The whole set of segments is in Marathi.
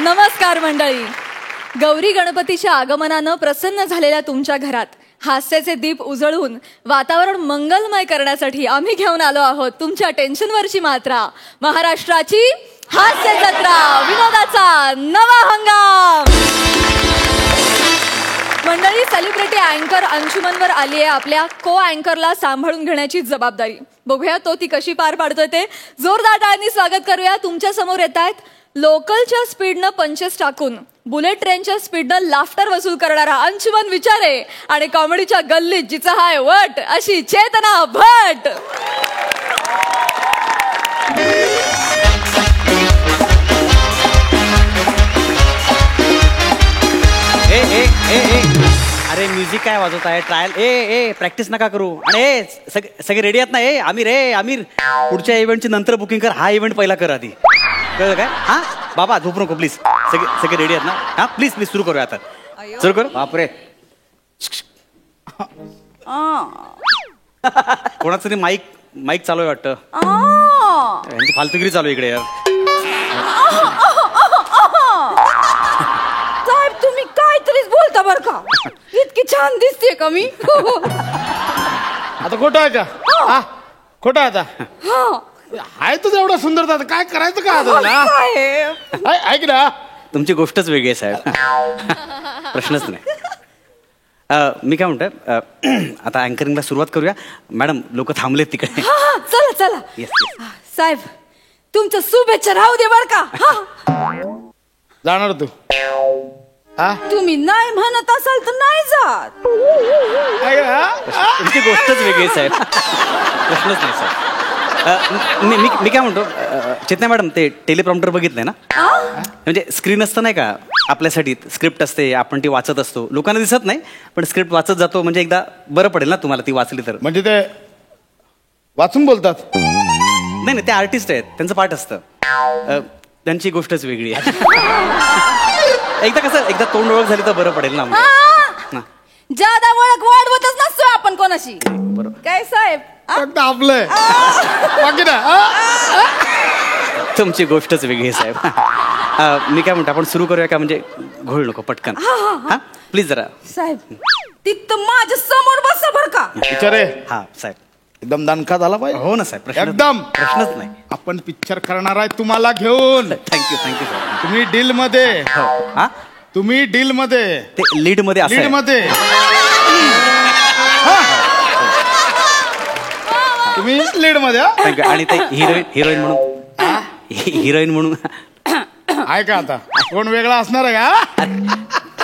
नमस्कार मंडळी. गौरी गणपतीच्या आगमनानं प्रसन्न झालेल्या तुमच्या घरात हास्याचे दीप उजळून वातावरण मंगलमय करण्यासाठी आम्ही घेऊन आलो आहोत तुमच्या टेन्शनवरची मात्रा, महाराष्ट्राची हास्य जत्रा, विनोदाचा नवा हंगाम. मंडळी, सेलिब्रिटी अँकर अंशुमनवर आली आहे आपल्या को अँकरला सांभाळून घेण्याची जबाबदारी. बघूया तो ती कशी पार पाडतोय ते. जोरदार टाळ्यांनी स्वागत करूया. तुमच्या समोर येत आहेत लोकलच्या स्पीडनं पंचेस टाकून बुलेट ट्रेनच्या स्पीडनं लाफ्टर वसूल करणारा अंशुमन विचारे आणि कॉमेडीच्या गल्लीत जिचा हाय वट अशी चेतना भट. अरे म्युझिक काय वाजवत आहे? ट्रायल प्रॅक्टिस नका करू. आणि सगळे रेडी आहेत ना? आमिर पुढच्या इव्हेंटची नंतर बुकिंग कर, हा इव्हेंट पहिला कर आधी. कळलं काय? हा बाबा झोपू नको प्लीज. सगळे रेडी आहेत ना? हा प्लीज सुरू करूया आता. सुरू करू. बापरे, कोणाचं तरी माईक चालू आहे वाटतं. यांची फालतुगिरी चालू आहे इकडे यार. साहेब तुम्ही काहीतरीच बोलता बर का? इतकी छान दिसते का मी? आता खोटं आहे का? खोटं आहे आता? आहे तुझं एवढं सुंदर, काय करायचं का आता? ऐक ना, तुमची गोष्टच वेगळी आहे साहेब. प्रश्नच नाही. मी काय म्हणतोय, आता अँकरिंगला सुरुवात करूया. मॅडम लोक थांबलेत तिकडे. चला चला. साहेब तुमचं शुभेच्छा राहू दे बर का. जाणार तू? तुम्ही नाही म्हणत असाल तर नाही जात. तुमची गोष्टच वेगळी आहे साहेब. प्रश्नच नाही साहेब. मी काय म्हणतो, चेतना मॅडम ते टेलिप्रॉम्प्टर बघितलंय ना? म्हणजे स्क्रीन असतं नाही का आपल्यासाठी, स्क्रिप्ट असते, आपण ती वाचत असतो. लोकांना दिसत नाही पण स्क्रिप्ट वाचत जातो. म्हणजे एकदा बरं पडेल ना तुम्हाला ती वाचली तर. म्हणजे ते वाचून बोलतात? नाही ते आर्टिस्ट आहेत, त्यांचं पाठ असतं. त्यांची गोष्टच वेगळी आहे. एकदा तोंड ओळख झाली तर बरं पडेल ना. जादा ओळख वाढवतच नसतो आपण कोणाशी. बरोबर काय साहेब? आपलंय तुमची गोष्टच वेगळी आहे साहेब. मी काय म्हणतो, आपण सुरू करूया का? म्हणजे घोळ नको, पटकन. हा प्लीज जरा. साहेब तिथं माझ्या समोर बसा बर का. विचारे. हा साहेब एकदम दणका झाला पाहिजे. हो ना साहेब, एकदम प्रश्नच नाही. आपण पिक्चर करणार आहे तुम्हाला घेऊन. थँक्यू साहेब. तुम्ही डील मध्ये. हा तुम्ही डील मध्ये, ते लीड मध्ये. लीड मध्ये तुम्ही लीड मध्ये. थँक्यू. आणि ते हिरोईन म्हणून आहे का? आता कोण वेगळा असणार आहे का?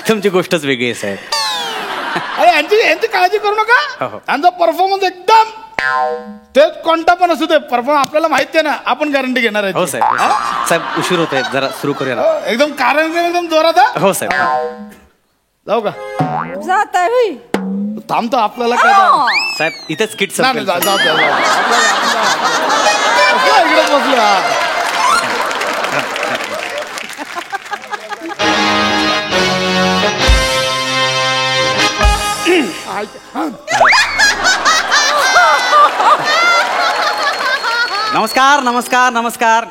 तुमची गोष्टच वेगळी आहे साहेब. अरे यांची काळजी करू नका. यांचा परफॉर्मन्स एकदम, ते कोणता पण असू दे, परफॉर्मन्स आपल्याला माहिती आहे ना, आपण गॅरंटी घेणार आहे. हो साहेब. साहेब उशीर होत आहे, जरा सुरू करूया ना. एकदम कारण एकदम जोरात. हो साहेब. जाऊ का? जात आहे. थांबतो आपल्याला काय साहेब, इथेच किट इकडेच बसलो. नमस्कार.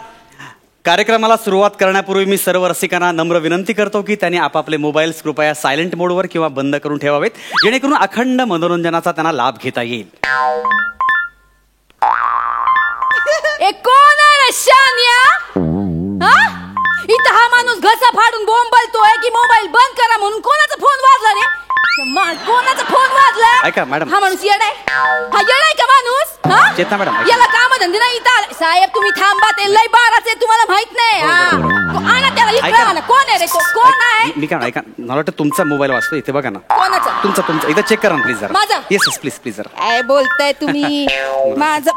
कार्यक्रमाला सुरुवात करण्यापूर्वी मी सर्व रसिकांना नम्र विनंती करतो की त्यांनी आपापले मोबाईल्स कृपया सायलेंट मोडवर किंवा बंद करून ठेवावेत, जेणेकरून अखंड मनोरंजनाचा त्यांना लाभ घेता येईल. कोण आहे शान्या? इथं हा माणूस घसा फाडून बोंबलतोय की मोबाईल बंद करा म्हणून. कोणाचा फोन वाजला रे? कोणाचा फोन वाजला? ऐका मॅडम, हा माणूस येडाय. हा येडाय का माणूस? चेतना मॅडम, याला काम धंदे नाही इथं. साहेब तुम्ही थांबा, ते लय बाराचे तुम्हाला माहित नाही. आणा त्याला इकडे आणा. कोण आहे रे तो? कोण आहे? मी काय ऐका, मला वाटतं तुमचा मोबाईल वाजतो इथे, बघा ना. कोणाचा? तुमचा एकदा चेक करा ना प्लीज जरा. माझा? येस प्लीज जरा. काय बोलताय तुम्ही? माझा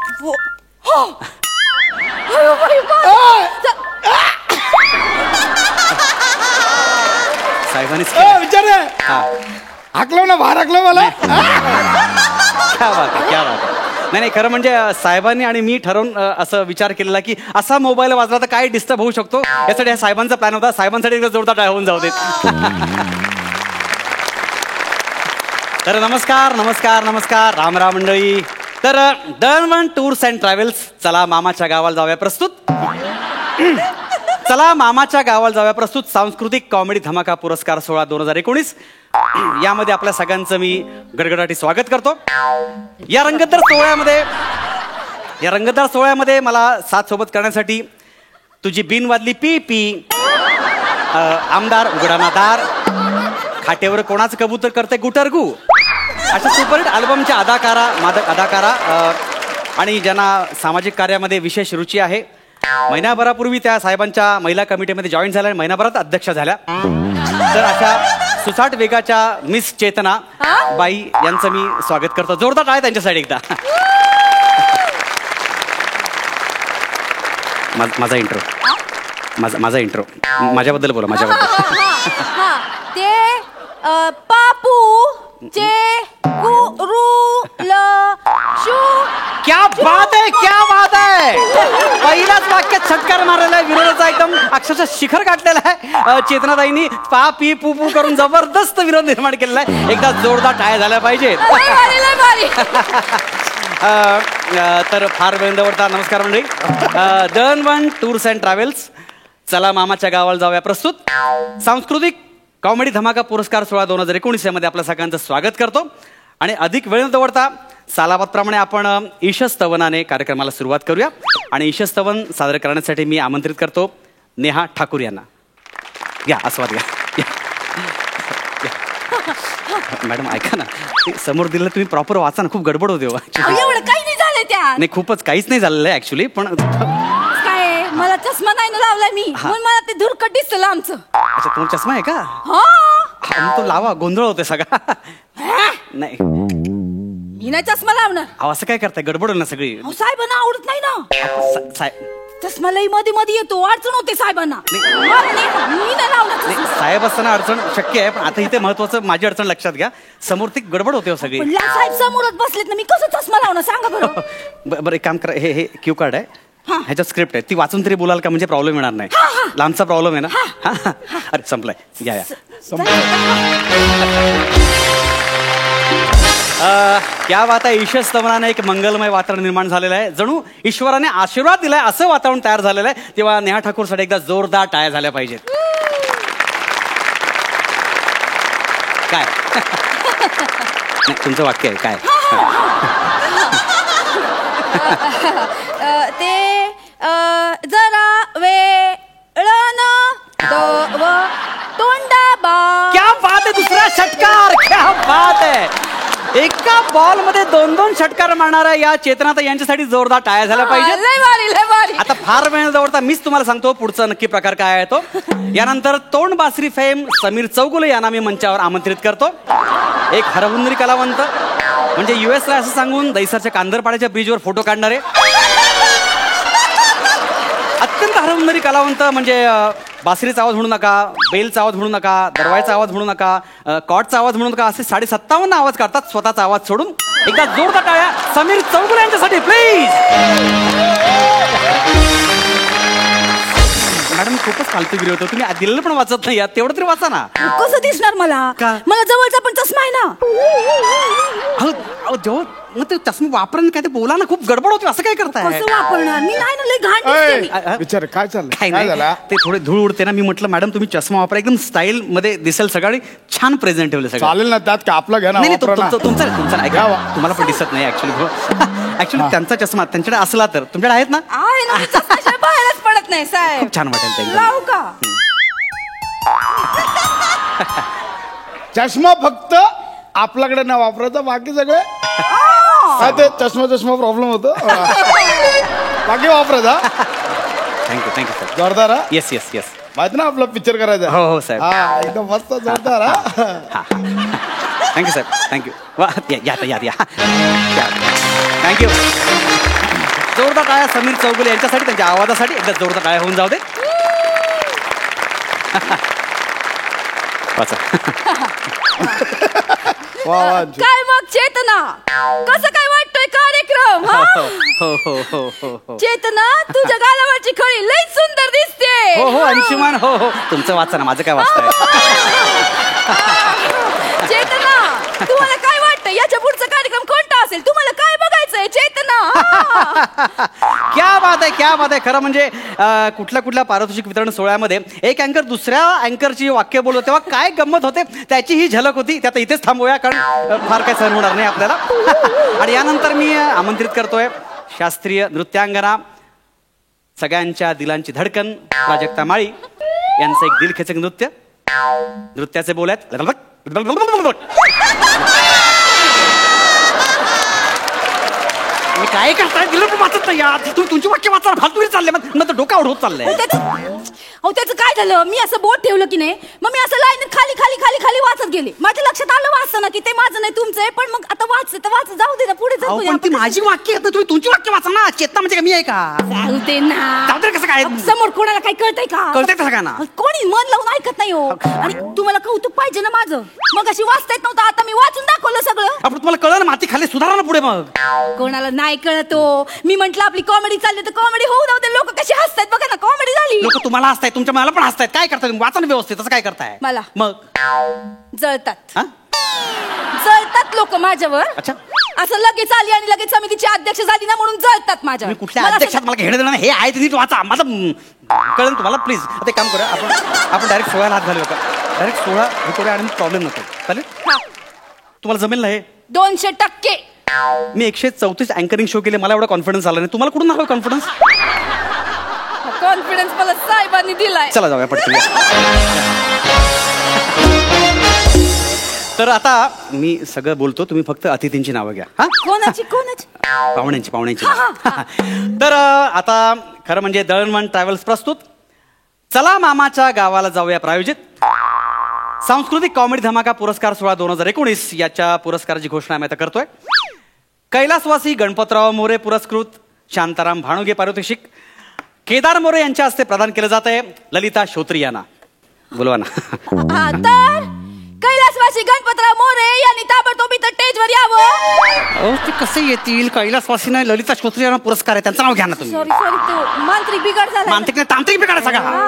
साहेबांनी विचार हाकलो ना, बाहेर हाकलो मला. क्या बात आहे. नाही खरं म्हणजे साहेबांनी आणि मी ठरवून असं विचार केलेला की असा मोबाईल वाजला तर काय डिस्टर्ब होऊ शकतो, यासाठी हा साहेबांचा प्लॅन होता. साहेबांसाठी जोरदार टाळ्या होऊन जाऊ देत. तर नमस्कार राम मंडळी. तर दळणवळण टूर्स अँड ट्रॅव्हल्स, चला मामाच्या गावाला जाऊया प्रस्तुत. चला मामाच्या गावाला जाऊया प्रस्तुत सांस्कृतिक कॉमेडी धमाका पुरस्कार सोहळा 2019. यामध्ये आपल्या सगळ्यांचं मी गडगडाटी स्वागत करतो. या रंगतदार सोहळ्यामध्ये मला साथ सोबत करण्यासाठी तुझी बिन वाजली पी पी, आमदार उघडानादार, खाटेवर कोणाचं कबूतर करते गुटरगू, अशा सुपरहिट अल्बमच्या अदाकारा आणि ज्यांना सामाजिक कार्यामध्ये विशेष रुची आहे. महिनाभरापूर्वी त्या साहेबांच्या महिला कमिटीमध्ये जॉईन झाल्या आणि महिनाभरात अध्यक्ष झाल्या. तर अशा सुसाट वेगाच्या मिस चेतना बाई यांचं मी स्वागत करतो. जोरदार टाळ्या त्यांच्यासाठी एकदा. माझा इंट्रो माझ्याबद्दल बोला. माझ्याबद्दल ते पापू चे क्या बात आहे. पहिलाच वाक्यात छटकार मारलेला आहे. विरोधाचा एकदम अक्षरशः शिखर गाठलेला आहे. चेतनाताईंनी पा पी पू पू करून जबरदस्त विरोध निर्माण केलेला आहे. एकदा जोरदार टाळ्या झाल्या पाहिजेत. तर फार वेळ दवडता. नमस्कार मंडळी. दळणवळण टूर्स अँड ट्रॅव्हल्स चला मामाच्या गावाला जाऊया प्रस्तुत सांस्कृतिक कॉमेडी धमाका पुरस्कार सोहळा 2019 यामध्ये आपल्या सगळ्यांचं स्वागत करतो. आणि अधिक वेळ न दवडता सालाबादप्रमाणे आपण ईशस्तवनाने कार्यक्रमाला सुरुवात करूया. आणि ईशस्तवन सादर करण्यासाठी मी आमंत्रित करतो नेहा ठाकूर यांना. या आस्वाद घ्या. मॅडम ऐका ना, समोर दिलं तुम्ही प्रॉपर वाचा ना. खूप गडबड होते. एवढं काही नाही झालं त्या. नाही, खूपच काहीच नाही झालेलं आहे ऍक्च्युली. पण काय मला चष्मा नाही ना लावलाय मी, म्हणून मला ते धुरकट दिसलं आमचं. अच्छा, तुमचा चष्मा आहे का? हा, तो लावा. गोंधळ होते सगळा. नाही, मी नाही चष्मा लावणार. असं काय करताय? गडबड होईल ना सगळी. साहेबांना आवडत नाही ना साहेब. चष्मा लई मध्ये येतो, अडचण होते साहेबांना. मी नाही लावणार. साहेब असताना अडचण शक्य आहे, पण आता इथे महत्वाचं माझी अडचण लक्षात घ्या. समोर ती गडबड होते सगळी. साहेब समोरच बसलेत ना, मी कसं चष्मा लावणार सांगा बरं. बरं, एक काम करा. हे क्यू कार्ड आहे, ह्याच्यात स्क्रिप्ट आहे, ती वाचून तरी बोलाल का? म्हणजे प्रॉब्लेम येणार नाही. लांबचा प्रॉब्लेम आहे ना. अरे संपलाय. या क्या बात आहे. ईशस्तवनाने एक मंगलमय वातावरण निर्माण झालेलं आहे. जणू ईश्वराने आशीर्वाद दिलाय असं वातावरण तयार झालेलं आहे. तेव्हा नेहा ठाकूरसाठी एकदा जोरदार टाळ्या झाल्या पाहिजेत. काय नाही, तुमचं वाक्य आहे काय? ते जरा वेळन तोंडाबा. क्या बात आहे. दुसरा षटकार. क्या बात आहे. एका बॉल मध्ये 2-2 षटकार मारणाऱ्या या चेतनाताई यांच्यासाठी जोरदार टाळ्या झाल्या पाहिजे. आता फार वेळ जवळता मीच तुम्हाला सांगतो पुढचा नक्की प्रकार काय आहे तो. यानंतर तोंड बासरी फेम समीर चौगुले यांना मी मंचावर आमंत्रित करतो. एक हरहुन्नरी कलावंत, म्हणजे US ला असं सांगून दैसरच्या कांदरपाड्याच्या ब्रिजवर फोटो काढणारे अत्यंत हरहुन्नरी कलावंत. म्हणजे बासरीचा आवाज म्हणू नका, बेलचा आवाज म्हणू नका, दरवाजाचा आवाज म्हणू नका, कॉटचा आवाज म्हणू नका, असे 57 आवाज काढतात स्वतःचा आवाज सोडून. एकदा जोरदार टाळ्या समीर चौगुले यांच्यासाठी प्लीज. मॅडम खूपच फालतूगिरी होतो. तुम्ही दिलेलं पण वाचत नाही, तेवढं तरी वाचा ना. कसं दिसणार मला? मला जवळचा पण चष्मा आहे ना. जेव्हा मग ते चष्मा वापरून काय ते बोला ना. खूप गडबड होती. असं काय करताय? कसं वापरणार? मी नाही ना, लई घाण दिसते मी. विचार काय चाललंय? काय झालं? ते थोडे धूळ उडते ना. मी म्हटलं मॅडम तुम्ही चष्मा वापरा, एकदम स्टाईल मध्ये दिसेल सगळं, छान प्रेझेंट ठेवलं सगळं. चालेल ना, त्यात का आपला घ्या ना. नाही, तुमचा तुम्हाला पण दिसत नाही ऍक्च्युली त्यांचा चष्मा त्यांच्याकडे असला तर तुमच्याकडे आहेत ना. बाहेरच पडत नाही साहेब. खूप छान वाटेल ते. लावू का चष्मा? फक्त आपल्याकडे ना वापरायचा, बाकी सगळे काय ते चष्मा प्रॉब्लेम होतो. बाकी वापरायचा. Thank you sir. जोरदार. येस माहिती ना आपला पिक्चर करायचा. हो साहेब. हा, एकदम मस्त जोरदार. थँक्यू साहेब. थँक्यू. या थँक्यू. जोरदार टाळ्या समीर चौगुले यांच्यासाठी, त्यांच्या आवाजासाठी. एकदा जोरदार टाळ्या होऊन जाऊ दे. वाचा. काय मग चेतना, कसं काय वाटतोय कार्यक्रम? हो. चेतना, तुझ्या गालावरची खळी लई सुंदर दिसते. हो अंशुमान. हो तुमचं वाचा ना, माझं काय वाचताय? चेतना, तुम्हाला काय वाटतं याच्या पुढचा कार्यक्रम कोणता असेल? तुम्हाला काय बघायचंय चेतना? क्या बात आहे खरं म्हणजे कुठल्या पारितोषिक वितरण सोहळ्यामध्ये एक अँकर दुसऱ्या अँकरची वाक्य बोलतो तेव्हा काय गंमत होते त्याची ही झलक होती. त्यात इथेच थांबूया कारण फार काय सहन होणार नाही आपल्याला. आणि यानंतर मी आमंत्रित करतोय शास्त्रीय नृत्यांगना, सगळ्यांच्या दिलांची धडकन प्राजक्ता माळी यांचं एक दिलखेचक नृत्य. नृत्याचे बोल आहेत मी काय करताय दिलं वाचत नाही यार. तुम्ही तुमची वाक्य वाचा फालतू चालले मग डोका होत चाललंय. अहो त्याचं काय झालं, मी असं बोट ठेवलं की नाही, मग मी असं लाईन खाली खाली खाली खाली वाचत गेले. माझ्या लक्षात आलं वाचताना की ते माझं नाही तुमचं आहे, पण मग आता वाच जाऊ दे ना, पुढे जाऊ दे. पण ती माझी वाक्य आहेत ना, तुम्ही तुमची वाक्य वाचा ना. चेतना म्हणजे मी आहे का? जाऊ दे ना. जाऊ दे कसं काय? समोर कोणाला काही कळतंय का? कळतंय का सगळ्यांना? कोणी मन लावून ऐकत नाही हो. आणि तुम्हाला कौतुक पाहिजे ना माझं. मग अशी वाचता येत नव्हतं, आता मी वाचून दाखवलं सगळं. आपण तुम्हाला कळलं ना, माती खाली सुधारा ना पुढे. मग कोणाला नाही कळत हो. मी म्हंटल आपली कॉमेडी चालली तर कॉमेडी होऊ नव्हते. लोक कशी हसतायत बघा ना, कॉमेडी झाली. लोक तुम्हाला हसतायत, तुमच्या मला पण हसतायत. काय करताय तुम्ही? वाचा ना व्यवस्थित. असं काय करताय? मला मग जळतात हा? जळतात लोक माझ्यावर. अच्छा. असं लगेच आली आणि लगेच समितीची अध्यक्ष झाली ना म्हणून जळतात माझ्यावर. तुम्ही कुठल्या अध्यक्षात मला घेणं देणार नाही. हे आहे ते नीट वाचा. माझं कळलं तुम्हाला. प्लीज आता एक काम करूया, आपण डायरेक्ट 16 हात घालूया का? डायरेक्ट 16 हे करूया आणि प्रॉब्लेम नको. चालेल? हा. तुम्हाला जमेल ना हे? 200%. मी 134 अँकरिंग शो केले, मला एवढा कॉन्फिडन्स आला नाही. तुम्हाला कुठून आला कॉन्फिडन्स? कॉन्फिडन्स मला साहेबांनी दिलाय. चला जाऊया पटकन. तर आता मी सगळं बोलतो, तुम्ही फक्त अतिथींची नावं घ्या. हा? कोणाची पाहुण्यांची. तर आता खरं म्हणजे दळणवळण ट्रॅव्हल्स प्रस्तुत चला मामाच्या गावाला जाऊया प्रायोजित सांस्कृतिक कॉमेडी धमाका पुरस्कार सोहळा 2019 याच्या पुरस्काराची घोषणा आम्ही आता करतोय. कैलासवासी गणपतराव मोरे पुरस्कृत शांताराम भाणुगे पारितोषिक केदार मोरे यांच्या हस्ते प्रदान केलं जात आहे. ललिता श्रोत्री यांना बोलवा ना. हा, तर कैलासवासी गणपतराव मोरे यांनी ताबडतोब इथं स्टेजवर यावं. ते कसे येतील? कैलासवासी नाही, ललिता श्रोत्री यांना पुरस्कार आहे, त्यांचं नाव घ्या ना तुम्ही. सॉरी तो मांत्रिक बिघाड झाला. मांत्रिक नाही, तांत्रिक बिघाड आहे सगळा.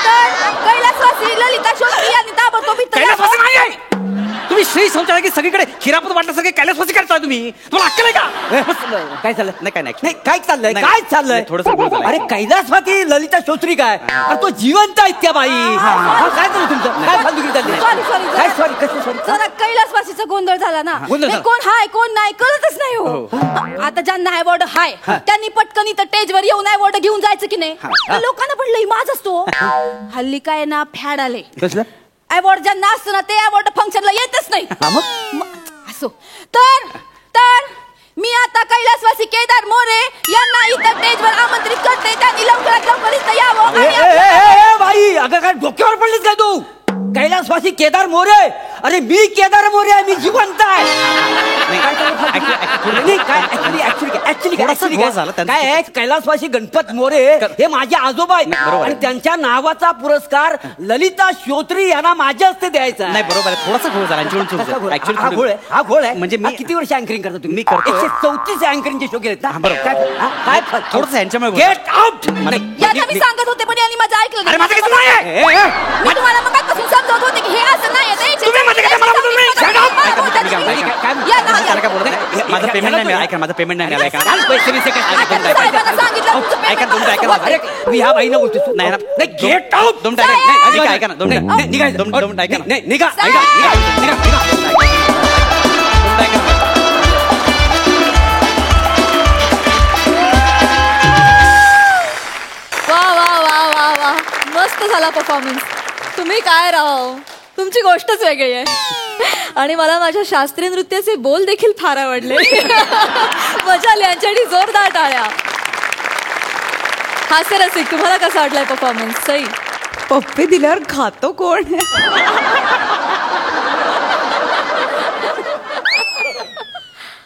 तर कैलासवासी ललिता श्रोत्री यांनी ताबडतोब इथं कैलासवासी यावं. नाही आहे. तुम्ही श्री शौचालय की सगळीकडे खिरापत वाटल्यासारखे कैलासवासी करताय तुम्ही. तुम्हाला अक्कल आहे का? काय झालं? नाही काय नाही. नाही काय चाललंय? नाही, काय चाललंय? थोडंसं बोल झालंय. अरे कैलासवासी ललिता श्रोत्री काय? अरे तो जिवंत आहेत त्या बाई. काय झालं तुमचं? काय फालतुगिरी चालली? सॉरी काय सॉरी? कसं सॉरी? जरा कैलासवासीचा गोंधळ झाला ना. गोंधळ हे झाला. कोण हाय कोण नाही कळतच नाही हो. आता ज्यांना अवॉर्ड हाय त्यांनी पटकन इथं स्टेजवर येऊन अवॉर्ड घेऊन जायचं की नाही. तर लोकांना पण लई माज असतो. हल्ली काय ना फॅड आले. कसलं? अवॉर्ड ज्यांना असतं ना ते अवॉर्ड फंक्शनला येतच नाही. हा मग? असो तर मी आता कैलासवासी केदार मोरे यांना इथं स्टेजवर आमंत्रित करते. त्यांनी लवकरात लवकर इथं यावं. आणि बाई अगं काय डोक्यावर पडलीस काय तू? कैलासवासी केदार मोरे? अरे मी केदार मोरे आहे, मी जिवंत आहे. काय आहे कैलासवासी गणपत मोरे हे माझे आजोबा आहेत आणि त्यांच्या नावाचा पुरस्कार ललिता श्रोत्री यांना माझ्या हस्ते द्यायचा. नाही बरोबर आहे, थोडासा घोळ झाला. हा घोळ आहे. म्हणजे मी किती वर्ष अँकरिंग करतो तुम्ही? मी करतो. 134 अँकरिंगचे शो केलेत ना. बरोबर. काय थोडंसं यांच्यामुळे गेट आउट. यांना मी सांगत होते पण यांनी माझं ऐकलं अरे नाही. माझं काही नाही आहे. मी तुम्हाला मगापासून समजावत होते की हे असं नाही आहे. तुम्ही माझं काय मला बोलू नाही. Shut up. मला बोलतात ऐका, तुम्ही. ऐका, ऐका. या ना, या. त्याला काय बोलत नाही. माझं पेमेंट नाही मिळालं. ऐका, माझं पेमेंट नाही मिळालं. ऐका. साहेबांना सांगितलं तुमचं payment ऐका, दोन कसं ऐका. होतं. अरे मी ह्या बाईना बोलतो. नाही ना. Get out. दोन ऐका. नाही, ऐका ना. दोन ऐका. निघा. दोन ऐका ना. निघा. वा वा वा वा वा, मस्त झाला परफॉर्मन्स. तुम्ही काय राहो, तुमची गोष्टच वेगळी आहे. आणि मला माझ्या शास्त्रीय नृत्याचे बोल देखील फार आवडले. मजा आली. यांच्यासाठी जोरदार टाळ्या. हास्यरसिक, तुम्हाला कसा वाटलाय परफॉर्मन्स? सई, पप्पी दिल्यावर खातो कोण?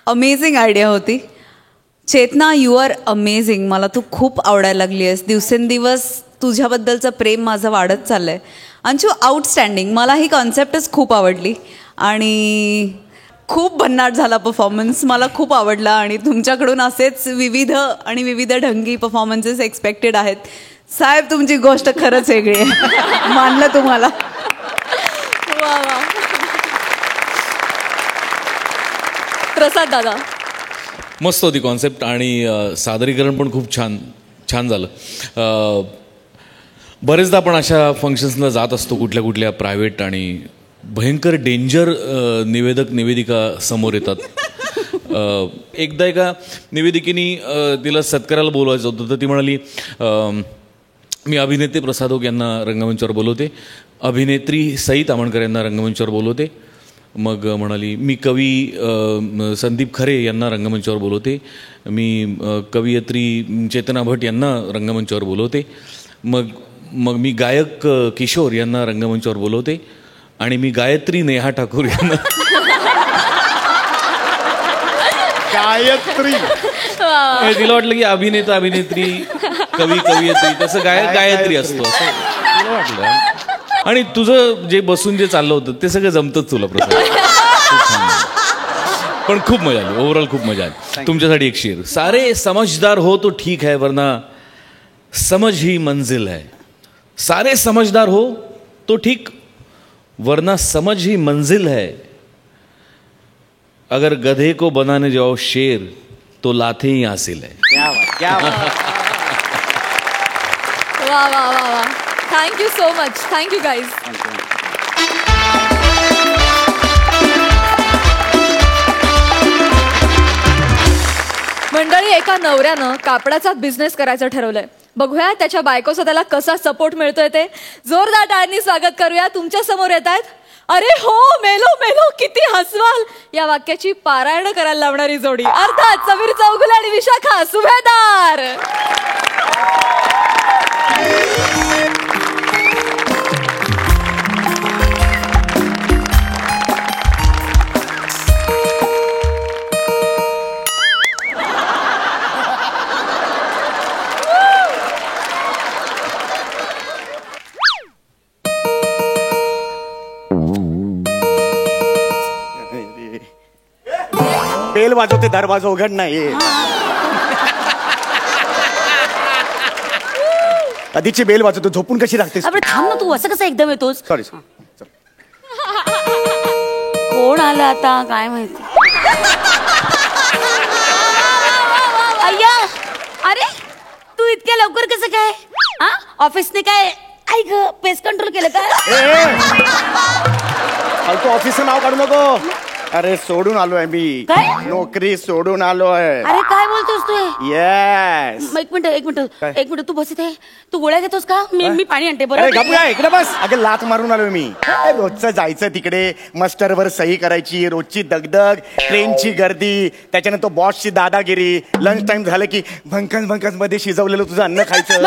अमेझिंग आयडिया होती. चेतना, यू आर अमेझिंग. मला तू खूप आवडायला लागली आहेस. दिवसेंदिवस तुझ्याबद्दलचं प्रेम माझं वाढत चाललंय. अंशू, आउटस्टँडिंग. मला ही कॉन्सेप्टच खूप आवडली आणि खूप भन्नाट झाला परफॉर्मन्स. मला खूप आवडला आणि तुमच्याकडून असेच विविध ढंगी परफॉर्मन्सेस एक्सपेक्टेड आहेत. साहेब, तुमची गोष्ट खरंच वेगळी आहे. मानलं तुम्हाला. वा वा. प्रसाद दादा, मस्त होती कॉन्सेप्ट आणि सादरीकरण पण खूप छान छान झालं. बरेचदा आपण अशा फंक्शन्सला जात असतो कुठल्या कुठल्या प्रायव्हेट आणि भयंकर डेंजर निवेदक निवेदिका समोर येतात. एकदा एका निवेदिकेनी तिला सत्काराला बोलवायचं होतं तर ती म्हणाली मी अभिनेते प्रसाद ओक यांना रंगमंचावर बोलवते, अभिनेत्री सई तामणकर यांना रंगमंचावर बोलवते. मग म्हणाली मी कवी संदीप खरे यांना रंगमंचावर बोलवते, मी कवयित्री चेतना भट यांना रंगमंचावर बोलवते, मग मी गायक किशोर यांना रंगमंचावर बोलवते आणि मी गायत्री नेहा ठाकूर यांना. गायत्री तिला वाटलं की अभिनेता अभिनेत्री कवी कवयित्री तसं गायत्री असतो असं तिला वाटलं. आणि तुझं जे बसून जे चाललं होतं ते सगळं जमतच तुला प्रसाद. पण खूप मजा आली, ओव्हरऑल खूप मजा आली. तुमच्यासाठी एक शेर. सारे समझदार हो तो ठीक है वरना समझ ही मंजिल है. सारे समझदार हो तो ठीक वरना समझ ही मंजिल है. अगर गधे को बनाने जाओ शेर तो लाथे ही हासिल है. वा वा वा वा. Thank you so much. Thank you guys. मंडळी, एका नवऱ्यानं कापडाचा बिझनेस करायचं ठरवलंय. बघूया त्याच्या बायकोचा त्याला कसा सपोर्ट मिळतोय ते. जोरदार टाळ्यांनी स्वागत करूया. तुमच्या समोर येत आहेत, अरे हो मेलो मेलो किती हसवाल या वाक्याची पारायण करायला लावणारी जोडी, अर्थात समीर चौगुले आणि विशाखा सुभेदार. बेल वाजवते, दरवाजा उघड नाही. आधीची बेल वाजवतो, झोपून कशी लागतेस? अरे थांब ना, तू असं कसं एकदम येतोस? सॉरी. कोण आलं आता काय माहिती. अय्या, अरे तू इतक्या लवकर कसं काय? हा, ऑफिसने काय ऐक पेस्ट कंट्रोल केलं का? तू ऑफिसचं नाव काढू नको. अरे सोडून आलोय मी. काय? नोकरी सोडून आलोय. अरे काय बोलतोस तू? येस. एक मिनिट तू बस इथे. तू गोळ्या घेतोस का? मी पाणी आणते. अरे बरोबर गप्पा इकडे बस. अगं लात मारून आलोय मी. रोजचं जायचं तिकडे, मस्टरवर सही करायची, रोजची दगदग, ट्रेनची गर्दी, त्याच्यानंतर बॉसची दादागिरी, लंच टाइम झालं की भंकस मध्ये शिजवलेलं तुझं अन्न खायचं.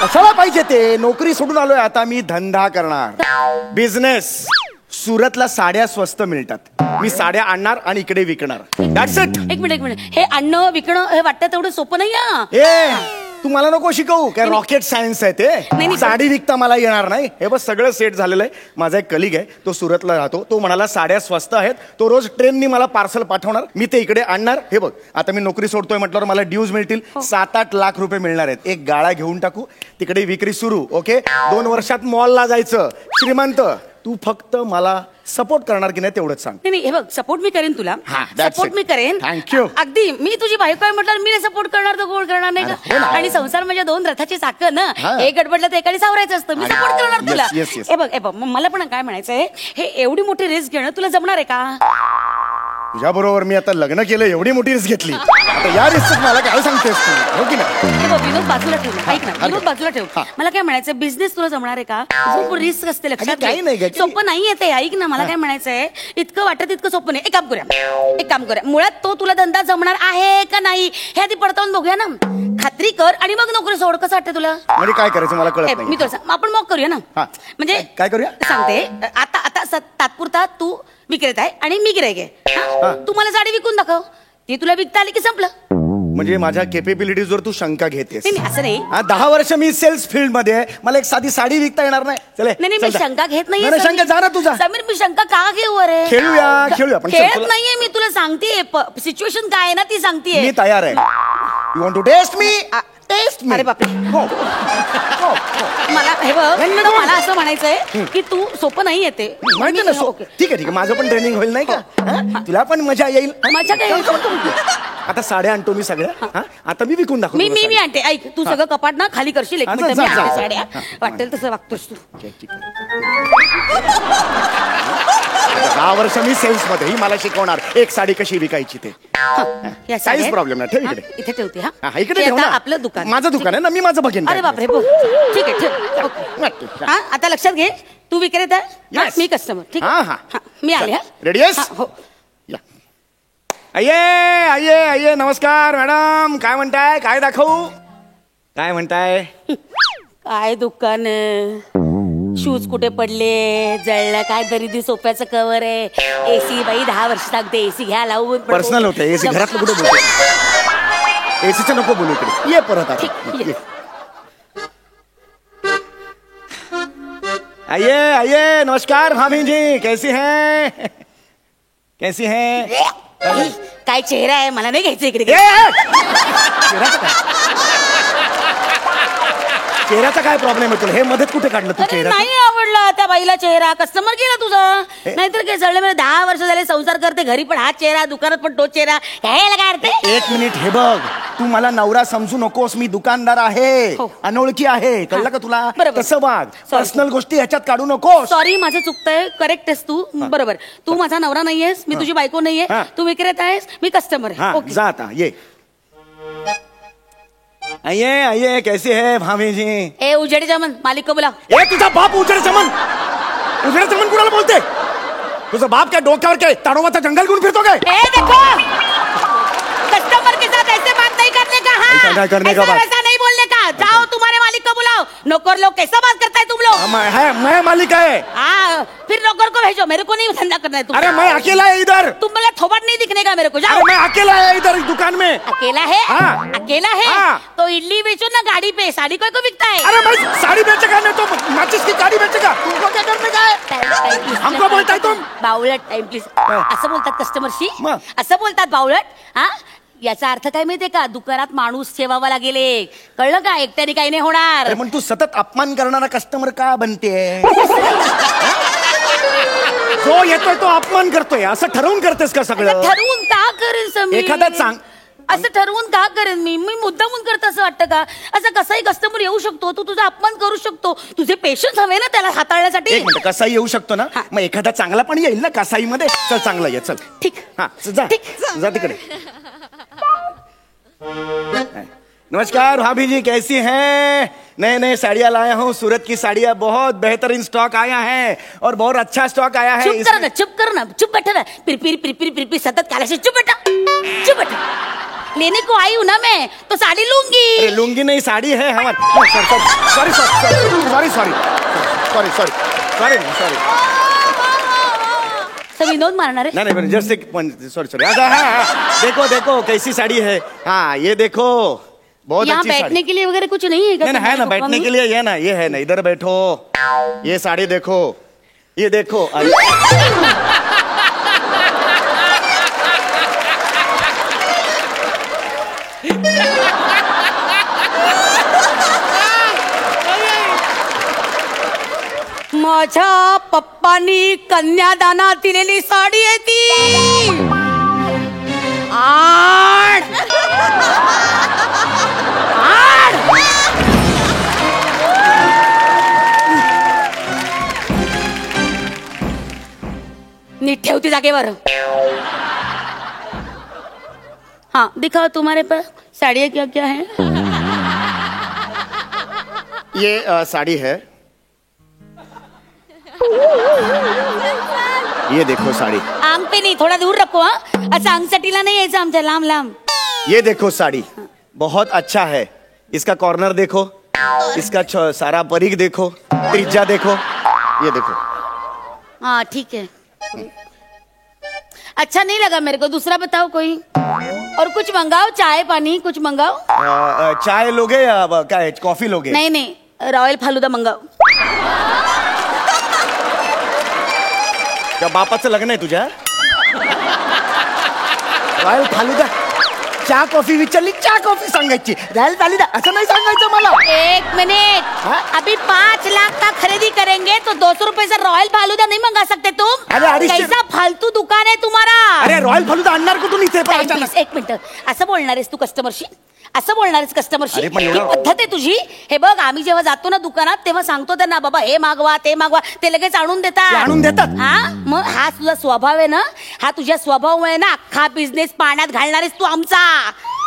कशाला पाहिजे ते? नोकरी सोडून आलोय आता मी. धंदा करणार, बिझनेस. सुरतला साड्या स्वस्त मिळतात, मी साड्या आणणार आणि इकडे विकणार. That's it. एक मिनिट हे आणणं विकणं हे वाटतं तेवढं सोपं नाही. ए तू मला नको शिकवू काय, रॉकेट सायन्स आहे ते. साडी विकता मला येणार नाही. हे बस सगळं सेट झालेलं आहे. माझा एक कलिग आहे, तो सुरतला राहतो. तो म्हणाला साड्या स्वस्त आहेत, तो रोज ट्रेननी मला पार्सल पाठवणार, मी ते इकडे आणणार. हे बघ आता मी नोकरी सोडतोय म्हटल्यावर मला ड्यूज मिळतील. 7-8 लाख रुपये मिळणार आहेत. एक गाळा घेऊन टाकू, तिकडे विक्री सुरू. ओके, 2 वर्षात मॉलला जायचं. श्रीमंत. तू फक्त मला सपोर्ट करणार की नाही तेवढंच सांग. नाही हे बघ, सपोर्ट मी करेन तुला. सपोर्ट मी करेन. थँक्यू. अगदी मी तुझी बायको आहे म्हटलं मी सपोर्ट करणार तर कोण करणार नाही का? आणि संसार म्हणजे 2 रथाची चाकं ना. एक गडबडलं तर एकाने सावरायचं असतं. मी सपोर्ट करणार तुला. हे बघ मला पण काय म्हणायचंय, हे एवढी मोठी रिस्क घेणं तुला जमणार आहे का? तुझ्या बरोबर मी आता लग्न केलं, एवढी मोठी रिस्क घेतली. या रिस्क मला काय सांगतेस तू? हो की नाही? विनोद बाजूला ठेव. ऐक ना, विनोद बाजूला ठेव. मला काय म्हणायचं, बिझनेस तुला जमणार आहे का? खूप रिस्क असते, लक्षात घे. सोपं नाही येते. ऐक ना, मला काय म्हणायचंय, इतकं वाटत इतकं सोपं नाही. एक काम करूया, मुळात तो तुला धंदा जमणार आहे का नाही हे आधी पडताळून बघूया ना. खात्री कर आणि मग नोकरी सोड. कसं वाटतं तुला? म्हणजे काय करायचं मला कळत नाही. मी तुला सांग, आपण मॉक करूया ना. म्हणजे काय करूया सांगते. आता तात्पुरता तू विक्रेता आहे आणि मी गिरायक आहे. तू मला साडी विकून दाखव, ती तुला विकता आली की संपलं. म्हणजे माझ्या केपेबिलिटीजवर तू शंका घेतेस? असं नाही. 10 वर्ष मी सेल्स फील्ड मध्ये आहे, मला एक साधी साडी विकता येणार नाही. नाही मी शंका घेत नाहीये. शंका जा ना तुझा. समीर मी शंका का घेऊ? अरे खेळूया आपण. खेळत नाहीये मी, तुला सांगते सिच्युएशन काय आहे ना ती सांगते. मी तयार आहे. You want to test me? Test me. अरे बापरे. मला हे बघ, मला असं म्हणायचंय की तू सोपं नाही येते. माहिती ना. ठीक आहे माझं पण ट्रेनिंग होईल नाही का? तुला पण मजा येईल. मजा काय? आता साड्या आणतो मी सगळ्या हा? आता मी विकून दाखवतो मी तुला मी मी साडी. आणते ऐक तू सगळं कपाट ना खाली करशील एक हा, मिनिट जा, मी जा, आणते जा. साड्या वाटेल तसं वागतोस तू ठीक आहे. 10 वर्ष मी सेल्स मध्ये ही मला शिकवणार एक साडी कशी विकायची ते या काहीच साड्या प्रॉब्लेम नाही ठेव हा, इकडे इथे ठेवते हा, हा इकडे हे ठेव आता ना आपलं दुकान माझं दुकान आहे ना मी माझं बघेन अरे बापरे बोल ठीक आहे ठेव ओके. हा आता लक्षात घे तू विक्रेता आहे? हा, Yes. मी कस्टमर ठीक हा, आहे? हा. हा, मी आले हा Ready आहेस? हा, हो या आये आये आये नमस्कार मॅडम काय म्हणताय काय दाखवू काय म्हणताय काय दुकान शूज कुठे पडले जळलं काय खरेदी सोफ्याचं कवर आहे एसी बाई 10 वर्ष सांगते एसी घ्या लावून पर्सनल होते एसी घरातलं कुठे बोलतो एसीचं नको बोलू इकडे ये परत आता ठीक, ये. आइए आइए नमस्कार भाभी जी कैसी हैं कैसी हैं काय चेहरा आहे मला नाही घ्यायचं इकडे चेहऱ्याचा काय चेहऱ्याचा काय प्रॉब्लेम आहे तुला हे मदत कुठे काढलं तू अरे चेहरा नाही आवडला त्या बाईला चेहरा कस्टमर केला तुझा नाहीतर काय चढले मला 10 वर्ष झाले संसार करते घरी पण हा चेहरा दुकानात पण तो चेहरा काय काय अर्थ एक मिनिट हे बघ तू मला नवरा समजू नकोस मी दुकानदार आहे हो. अनोळखी आहे कळलं का तुला बरोबर. तसं वाग Sorry. पर्सनल गोष्टी ह्याच्यात काढू नकोस सॉरी माझं चुकतंय करेक्ट आहेस तू बरोबर तू माझा नवरा नाहीयेस मी तुझी बायको नाहीये हा. तू विक्रेता आहेस मी कस्टमर हाँ आहे ओके जा आता ये आइए आइए कैसी है भाभी जी ए उजेडी जमन मालिक को बोला ए तुझा बाप उजेड चमन कुणाला बोलते तुझा बाप क्या डोक्यावर काय ताडोबाचा जंगल घेऊन फिरतो काय ए देखो कस्टमर के साथ ऐसे बात नहीं करने का ऐसा हाँ नहीं करने का ऐसा बात। वैसा नहीं बोलने का जाओ तुम्हारे मालिक को बुलाओ नौकर लोग कैसा बात करता है तुम लोग मैं मालिक है हाँ फिर नौकर को भेजो मेरे को नहीं धंधा करना है तुम अरे मैं अकेला है इधर तुम मेरा थोबट नहीं दिखने का मेरे को अरे जाओ मैं अकेला है इधर इस दुकान में अकेला है हाँ। अकेला है हाँ। तो इडली बेचो ना गाड़ी पे साड़ी कोई को बिकता है अरे मैं साड़ी बेचेगा नहीं तो माचिस की गाड़ी बेचेगा तुमको क्या करने का है टाइम प्लीज हमको बोलताय तुम? बावळट टाइम प्लीज असं बोलतात कस्टमरशी मग? असं बोलतात बावळट हा याचा अर्थ काय माहितीये का दुकानात माणूस ठेवावा लागेल कळलं का एकट्याने काही नाही होणार अरे पण तू सतत अपमान करणारा कस्टमर का बनते जो येतोय तो अपमान करतोय असं ठरवून करतेस का असं सगळं ठरवून का करेन समीर एखादा असं ठरवून का करेन मी मुद्दामून करत असं वाटतं का असं कसाही कस्टमर येऊ शकतो तू तुझा अपमान करू शकतो तुझे पेशन्स हवे ना त्याला हाताळण्यासाठी एक मिनिट कसाई येऊ शकतो ना मग एखादा चांगला पण येईल ना कसाई मध्ये चल चांगला ये चल ठीक हा जा ठीक. जा तिकडे नमस्कार भाभी जी कैसी हैं नए नए साड़ियाँ लाया हूँ सूरत की साड़ियाँ बहुत बेहतरीन स्टॉक आया है और बहुत अच्छा स्टॉक आया है चुप कर ना चुप बैठा ना पिर सतत कालाशी चुप बैठा लेने को आई हूँ ना मैं तो साड़ी लूंगी अरे लुंगी नहीं साड़ी है हमारी सॉरी सॉरी सॉरी सॉरी सब विनोद मारणार आहे नहीं जस्ट एक सॉरी देखो देखो कैसी साड़ी है हाँ ये देखो बहुत यहाँ अच्छी साड़ी बैठने के लिए वगैरह कुछ नहीं है क्या नहीं है ना तुम्हारे बैठने को? के लिए ये है ना इधर बैठो ये साड़ी देखो ये देखो माझ्या पप्पानी कन्यादानात दिलेली साडी आहे ती आड नीट ठेवती जागेवर हाँ दिखाओ तुम्हारे पास साड़ियाँ क्या क्या है ये साड़ी है ये देखो साड़ी अंग पे नहीं थोड़ा दूर रखो हाँ अच्छा अंग सटीला नहीं यायचं आमच्या लांब लांब ये देखो साड़ी बहुत अच्छा है इसका कॉर्नर देखो इसका सारा परिघ देखो त्रिज्या देखो ये देखो हाँ ठीक है अच्छा नहीं लगा मेरे को दूसरा बताओ कोई और कुछ मंगाओ चाय पानी कुछ मंगाओ चाय लोगे या काय कॉफी लोगे नहीं नहीं रॉयल फालुदा मंगाओ त्या बापाचं लग्न आहे तुझ्या रॉयल फालुदा चहा कॉफी विचारली चहा कॉफी सांगायची राहायला चाली ना असं नाही सांगायचं मला. एक मिनट, हाँ? अभी 5 लाख का खरीदी करेंगे तो 200 रुपए से रॉयल फालूदा नहीं मंगा सकते तुम? अरे, 250 कैसा फालतू दुकान है तुम्हारा? अरे रॉयल फालुदा आणणार कुठून इथे पण अचानक? Please, एक मिनिट, असं बोलणार आहेस तू कस्टमरशी? असं बोलणार आहेस कस्टमरशी? अरे, पण ही एवढं- पद्धत आहे तुझी? हे बघ, आम्ही जेव्हा जातो ना दुकानात तेव्हा सांगतो त्यांना बाबा हे मागवा ते मागवा, ते लगेच आणून ते देतात. आणून देतात? हा, मग हा तुझा स्वभाव आहे ना, हा तुझ्या स्वभावामुळे ना अख्खा बिझनेस पाण्यात घालणार आहेस तू आमचा.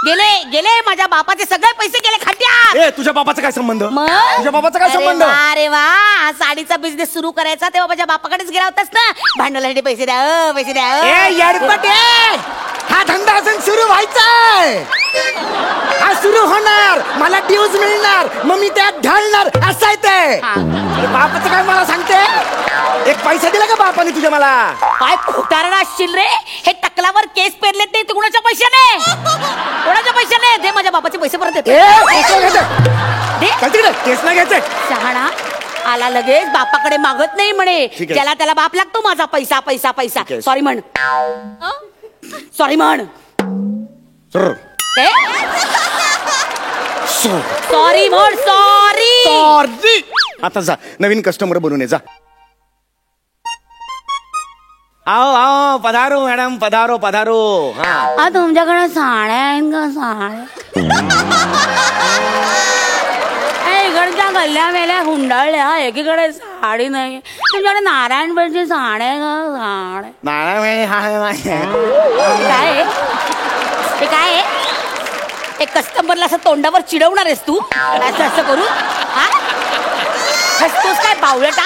गेले गेले माझ्या बापाचे सगळे पैसे गेले खड्ड्यात. ए तुझ्या बाबाचा काय संबंध? मग तुझ्या बाबाचा काय अरे संबंध? वा, अरे वा, हा साडीचा बिझनेस सुरू करायचा तेव्हा माझ्या बापाकडेच गेला होतास ना, भांडवलासाठी पैसे द्या पैसे द्या. ए येडपटे, हा धंदा अजून सुरू व्हायचाय. हा सुरू होणार, मला ड्यूज मिळणार, मग मी त्यात ढालणार असं आहे ते. हा. अरे बापाचं काय मला सांगते? एक पैसा दिला का बापाने तुझ्या मला? काय खोटारडा असशील रे? हे टकलावर केस पेरलेत नाही ते कुणाच्या पैशाने? कोणाच्या पैशाने? दे माझ्या बापाचे पैसे परत देते. ए केस नाही घ्यायचे. दे. चल तिकडे, केस नाही घ्यायचे. शहाणा आला लगेच, बापाकडे मागत नाही म्हणे. ठीक आहे. ज्याला त्याला बाप लागतो माझा पैसा पैसा पैसा. ठीक आहे. सॉरी म्हण, सॉरी म्हण. सर, ते? सर. सॉरी म्हण, सॉरी. सॉरी. आता जा, नवीन कस्टमर बनून ये जा. आओ आओ, पधारो मॅडम, पधारो पधारो. हा तुमच्याकडे साड्या आहेत का? साड्या इकडच्या गल्ल्या वेल्या हुंडाळल्या, एकीकडे साडी नाही. तुमच्याकडे नारायणपेठची साड्या आहे का? साड्या काय आहे? हे काय आहे? एक कस्टमरला असं तोंडावर चिडवणार आहेस तू? असं असं करू? हा, हसतोस काय बावळटा?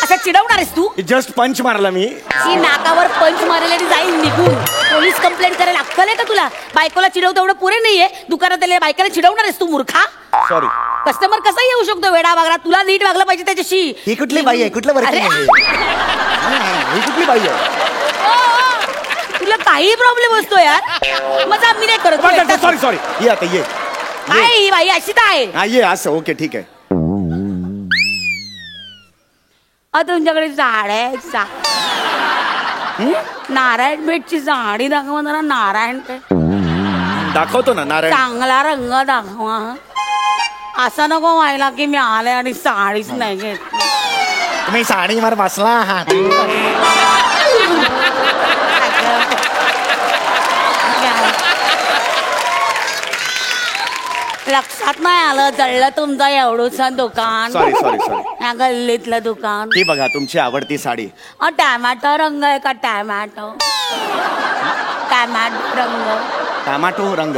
असं चिडवणार आहेस तू? जस्ट पंच मारला मी. ही नाकावर पंच मारलेली जाईल निघून. पोलीस कंप्लेंट करायला अक्कल आहे का तुला? बायकोला चिडवतो एवढं पुरे नाहीये, दुकानात आलेल्या बायकोला चिडवणार आहेस तू मूर्खा? सॉरी. कस्टमर कसा येऊ शकतो वेडा वागडा? तुला नीट वागलं पाहिजे त्याच्याशी. ही कुठली बाई आहे? कुठलं वर्किंग अरे, आहे? ही कुठली बाई आहे? तुला काही प्रॉब्लेम असतो यार? मजा मी नाही करत. सॉरी सॉरी, ये आता ये. काय ही बाई अशी तर आहे? हा ये असं. ओके ठीक आहे. तुमच्याकडे साड्या आहेत नारायण पेठची साडी दाखवा जरा. नारायण पेठ दाखवतो ना नारायण. चांगला रंग दाखवा. असं नको व्हायला की मी आले आणि साडीच नाही घेत. तुम्ही साडी मार बसला आहात. लक्षात नाही आलं, जळलं तुमचं एवढंच दुकान. Sorry sorry sorry. या गल्लीतलं दुकान. ही बघा तुमची आवडती साडी. टॅमॅटो रंग आहे का? टॅमॅटो टॅमॅटो रंग. टमाटो रंग.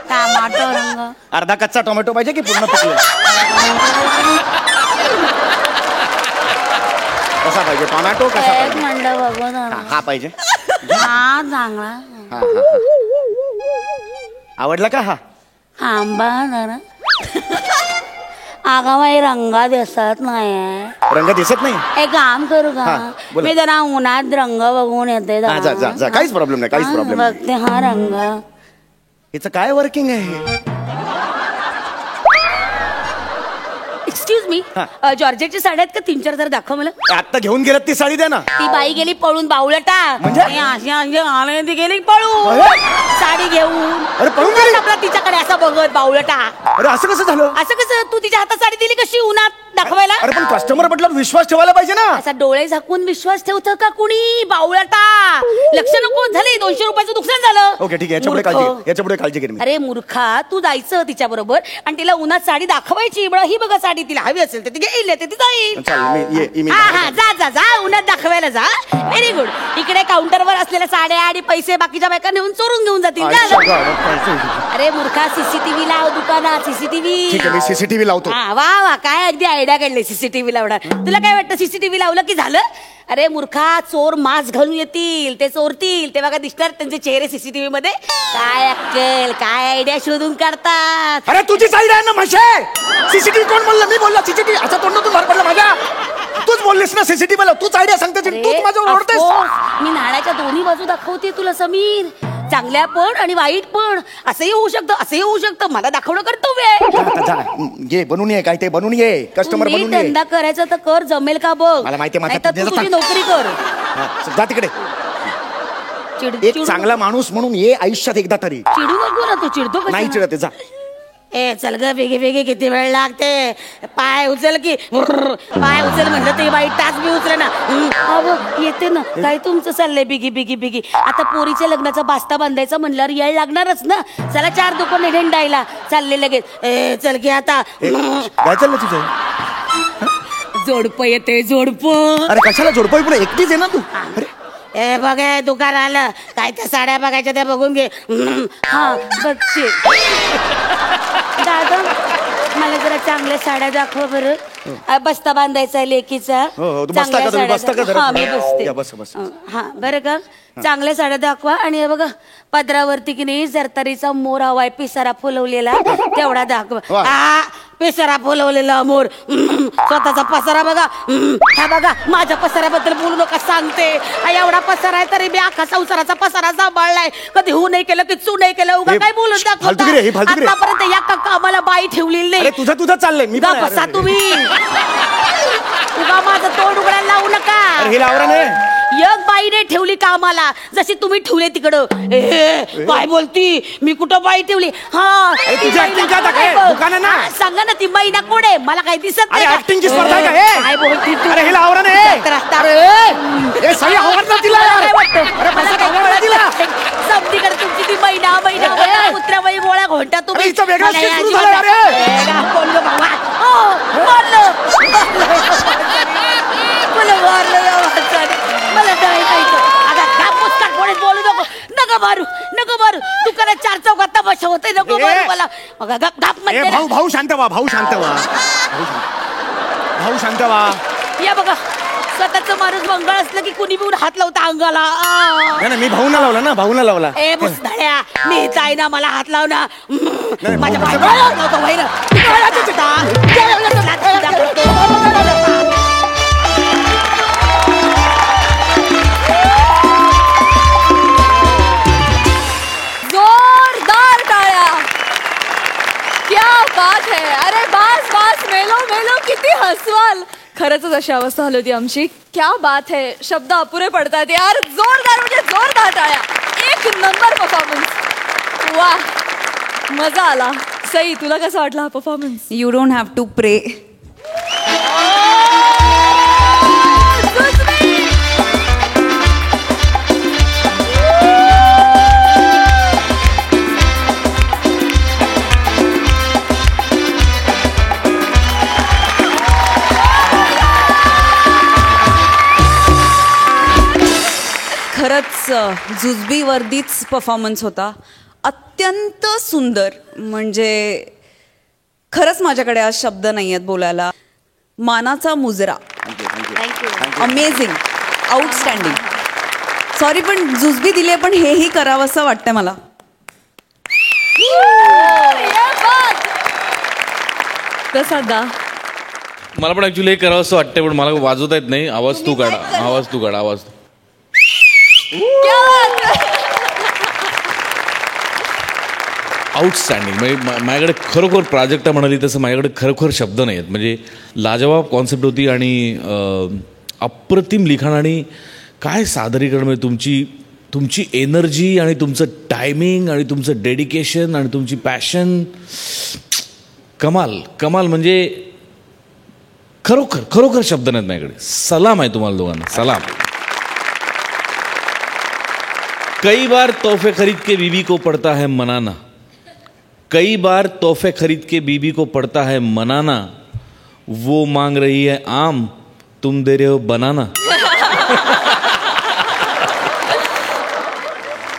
टॅमॅटो रंग. अर्धा कच्चा टोमॅटो पाहिजे की पूर्ण पिकले? कसा पाहिजे टोमॅटो? कसा एक पाहिजे? म्हणलं बघू जरा. हा पाहिजे. हा चांगला. हा, हा, हा. आवडला का हा? आंबा जरा. अगं बाई रंग दिसत नाही. रंग दिसत नाही? एक काम करू का? हा, बोला. मी जरा उन्हात रंग बघून येते हा, जा जा जा. काहीच प्रॉब्लेम नाही, काहीच प्रॉब्लेम नाही. बघते हा रंग. हिचं काय वर्किंग आहे? एक्सक्यूज मी, हा. जॉर्जेटची साड्या आहेत का? 3-4 दाखव मला. आता घेऊन गेलात ती साडी द्या ना. ती बाई गेली पळून बावळटा. म्हणजे? अशी आले ती गेली पळून अरे? साडी घेऊन. अरे, पळून गेली? आपला तिच्याकडे असं बघत बावळटा. अरे असं कसं झालं? असं कसं? तू तिच्या हातात साडी दिली कशी उन्हात दाखवायला? अरे पण कस्टमर म्हटलं विश्वास ठेवायला पाहिजे ना. असा डोळे झाकून विश्वास ठेवतं का कुणी? बावळटा. लक्ष नको झाले, 200 रुपयाचं नुकसान झालं. ओके ठीक आहे, याच्यापुढे मूर्ख. काळजी घे, याच्यापुढे काळजी घे मी. अरे मूर्खा, तू जायचं तिच्या बरोबर आणि तिला उन्हात साडी दाखवायची. बरं ही बघा साडी, तिला हवी असेल तर ती घेईल, नाही तर ती जाईल. चालेल, मी ये मी हा हा, जा जा जा, उन्हात दाखवायला जा. Very good. इकडे काउंटरवर असलेल्या साड्या आणि पैसे बाकीच्या बायका नेऊन चोरून घेऊन जातील. जा, जा. अरे मूर्खा, सीसीटीव्ही लाव दुकानात. सीसीटीव्ही. ठीक आहे, मी सीसीटीव्ही लावतो. हा, वा वा, काय अगदी आयडिया काढली सीसीटीव्ही लावणार. तुला काय वाटतं सीसीटीव्ही लावलं की झालं? अरे मूर्खा, चोर मास्क घालून येतील, ते चोरतील तेव्हा का दिसणार त्यांचे चेहरे सीसीटीव्ही मध्ये? काय अक्कल, काय आयडिया शोधून काढतात. अरे तुझी साईड आहे ना म्हशे. सीसीटीव्ही कोण बोलला? मी बोलला सीसीटीव्ही. असा तोंडातून बाहेर पडला माझ्या. तूच बोललीस ना सीसीटीव्ही ला. तूच आयडिया सांगते, तूच माझ्यावर of ओरडतेस. course, मी नाण्याच्या दोन्ही बाजू दाखवते तुला समीर. चांगल्या पण आणि वाईट पण. असंही होऊ शकतं, असंही होऊ शकतं. मला दाखवणं कर्तव्य आहे. जा, जा, ये बनून ये, काय ते बनून ये. कस्टमर तुम्ही बनून ये. धंदा करायचा तर कर, जमेल का बघ. मला माहिती आहे, माझा नाहीतर तू धंदा तुझी सांग. नोकरी कर. हा, जा तिकडे. एक चांगला माणूस म्हणून ये आयुष्यात एकदा तरी. चिडू नको ना, तू चिडतो कशाला? नाही चिडते जा. ए चल ग, वेगे वेगे किती वेळ लागते. पाय उचल की, पाय उचल म्हणलं ते बाई टाच बी उचल ना. येते ना. काय तुमचं चाललंय बिगी बिगी बिगी? आता पोरीच्या लग्नाचा बास्ता बांधायचा म्हणल्यावर येळ लागणारच ना. चला 4 दुकाने ढेंडायला चालले लगेच. ए चल की आता. काय चाललं तुझं? जोडपं येते, जोडप. अरे कशाला जोडपं? पुढे एकटीच आहे ना तू. अरे ए बघ, दुकान आलं. काय त्या साड्या बघायच्या त्या बघून घे. हा बघते. दादा मला जरा चांगल्या साड्या दाखवा बरं. बस्ता बांधायचा आहे लेकीचा. हो, तू बसता का? तुम्ही बसता का? हा मी बसते. या, बस बस. हा बरं का, चांगल्या साड्या दाखवा. आणि हे बघा पदरावरती की नाही जरतारीचा मोर हवाय, पिसारा फुलवलेला तेवढा दाखवा. पिसारा फुलवलेला मोर. स्वतःचा पसारा बघा. हा बघा, माझ्या पसाऱ्याबद्दल बोलू नका सांगते. एवढा पसारा आहे तरी मी अख्खा संसाराचा पसारा सांभाळलाय. कधी हो नाही केलं की चू नाही केलं. उगा काय बोलून दाखवता? आतापर्यंत या कामाला बाई ठेवलेली नाही. तुझं चाललंय. मी बसा तुम्ही. उगा माझं तोंड उघडायला लावू नका. हिला आवरा नाही. एक बाईने ठेवली कामाला, जशी तुम्ही ठेवले तिकडं. काय बोलती? मी कुठं बाई ठेवली? हा सांगा ना, ती महिना कोण आहे? मला काही दिसत नाही. ऍक्टिंगची स्पर्धा आहे का? काय बोलती तू? अरे हिला आवरा नाही. समतीकडे तुमची ती महिना कुत्र्याबाई गोळ्या घोंटा तुम्ही. मला मारलं. मला बोलू नको. नका मारू, नको मारू. दुकानात 4 चौकात तमाशा होते. नको मारू मला. भाऊ शांत व्हा. भाऊ शांत व्हा. भाऊ शांत व्हा. या बघा, स्वतःच माणूस मंगळ असलं की कुणी बी हात लावता अंगाला. मी भाऊना लावला ना. भाऊना लावला. ए बुसधाड्या, मी जाय ना, मला हात लाव ना. माझ्या जोरदार टाळ्या. क्या बात है. अरे बास बास, मेलो मेलो, किती हसवाल. खरंच अशी अवस्था झाली होती आमची. क्या बात है. शब्द अपुरे पडतात यार. जोरदार म्हणजे जोरदार टाळ्या. 1 नंबर परफॉर्मन्स. वा, मजा आला. सई, तुला कसा वाटला हा performance? You don't have to pray. खरंच जुजबी वर्दीच परफॉर्मन्स होता. अत्यंत सुंदर. म्हणजे खरंच माझ्याकडे आज शब्द नाही आहेत बोलायला. मानाचा मुजरा. Amazing, outstanding. सॉरी पण जुजबी दिले, पण हेही करावं असं वाटतंय मला. मला पण ऍक्च्युली हे करावं असं वाटतंय, पण मला वाजवता येत नाही. आवाज तू काढा. आवाज आउटस्टँडिंग. म्हणजे माझ्याकडे खरोखर प्राजक्ता म्हणाली तसं माझ्याकडे खरोखर शब्द नाही आहेत. म्हणजे लाजवाब कॉन्सेप्ट होती आणि अप्रतिम लिखाण आणि काय सादरीकरण. म्हणजे तुमची एनर्जी आणि तुमचं टायमिंग आणि तुमचं डेडिकेशन आणि तुमची पॅशन. कमाल. म्हणजे खरोखर शब्द नाहीत माझ्याकडे. सलाम आहे तुम्हाला दोघांना. सलाम. कई बार तोहफे खरीद के बीवी को पड़ता है मनाना. कई बार तोहफे खरीद के बीवी को पड़ता है मनाना. वो मांग रही है आम, तुम दे रहे हो बनाना.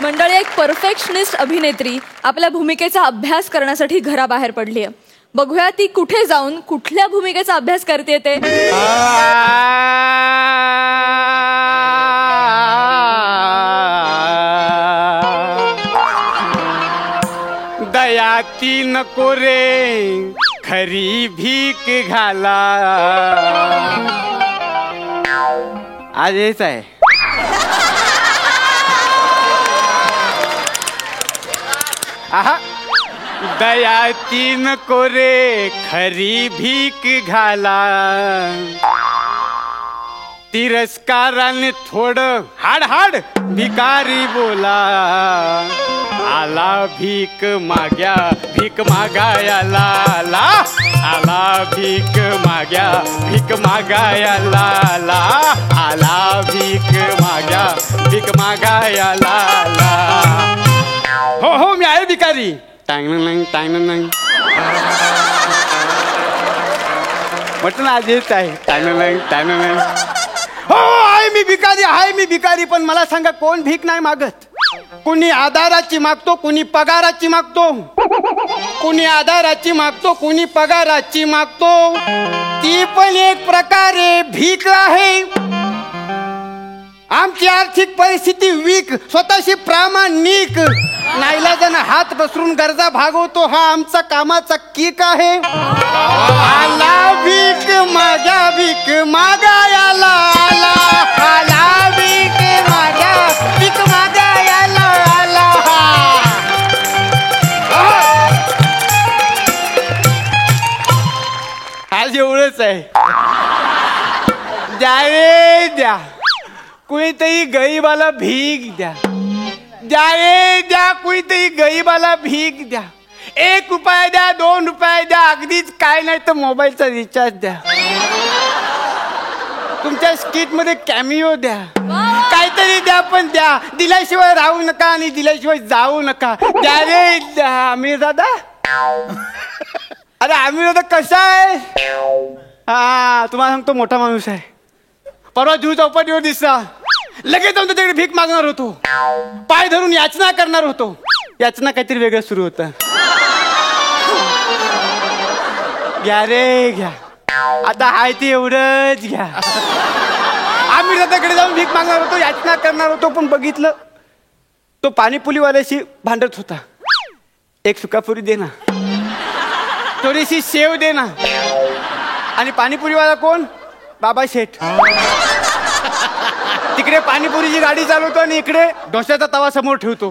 मंडळी, एक परफेक्शनिस्ट अभिनेत्री आपल्या भूमिकेचा अभ्यास करण्यासाठी घराबाहेर पडली आहे. बघूया ती कुठे जाऊन कुठल्या भूमिकेचा अभ्यास करते ते. दयाती नको रे खरी भीक घाला. आज हेच आहे. आहा, दयाती नको रे खरी भीक घाला. तिरस्काराने थोडं हाड हाड भिकारी बोला, आला भीक मागायला आला, आला भीक मागायला आला, आला भीक मागायला आला. हो हो मी आहे भिकारी. टांग नाही म्हटलं आज येत आहे. टांग नाही. हो आहे मी भिकारी. पण मला सांगा कोण भीक नाही मागत? कुणी आधाराची मागतो, कुणी पगाराची मागतो. कुणी आधाराची मागतो, कुणी पगाराची मागतो. ती पण एक प्रकारे भीक आहे. आमची आर्थिक परिस्थिती वीक, स्वतःशी प्रामाणिक, नाईलाजानं हात पसरून गरजा भागवतो, हा आमचा कामाचा किक आहे. आला भीक मागायला आला, आला भीक मागायला आला. आज एवढंच आहे. द्या रे द्या, कुणीतरी गरीबाला भीक द्या. द्या रे द्या, कुणीतरी गरीबाला भीक द्या. 1 रुपया द्या, 2 रुपये द्या, अगदीच काय नाही तर मोबाईलचा रिचार्ज द्या. तुमच्या स्किट मध्ये कॅमिओ द्या, काहीतरी द्या, पण द्या. दिल्याशिवाय राहू नका आणि दिल्याशिवाय जाऊ नका. द्या रे द्या. आमिर दादा, अरे आमिर दादा कसा आहे? हा तुम्हाला सांगतो मोठा माणूस आहे. परवा जुहू चौपाटीवर दिसला, लगेच जाऊन त्याच्याकडे भीक मागणार होतो, पाय धरून याचना करणार होतो. याचना काहीतरी वेगळं सुरू होतं. घ्या रे घ्या, आता हाय ते एवढंच घ्या. आम्ही दादाकडे जाऊन भीक मागणार होतो, याचना करणार होतो, पण बघितलं तो पाणीपुरीवाल्याशी भांडत होता. 1 सुकापुरी दे ना, थोडीशी शेव दे ना. आणि पाणीपुरीवाला कोण? बाबा शेठ. तिकडे पाणीपुरीची गाडी चालवतो आणि इकडे डोश्याचा तवा समोर ठेवतो.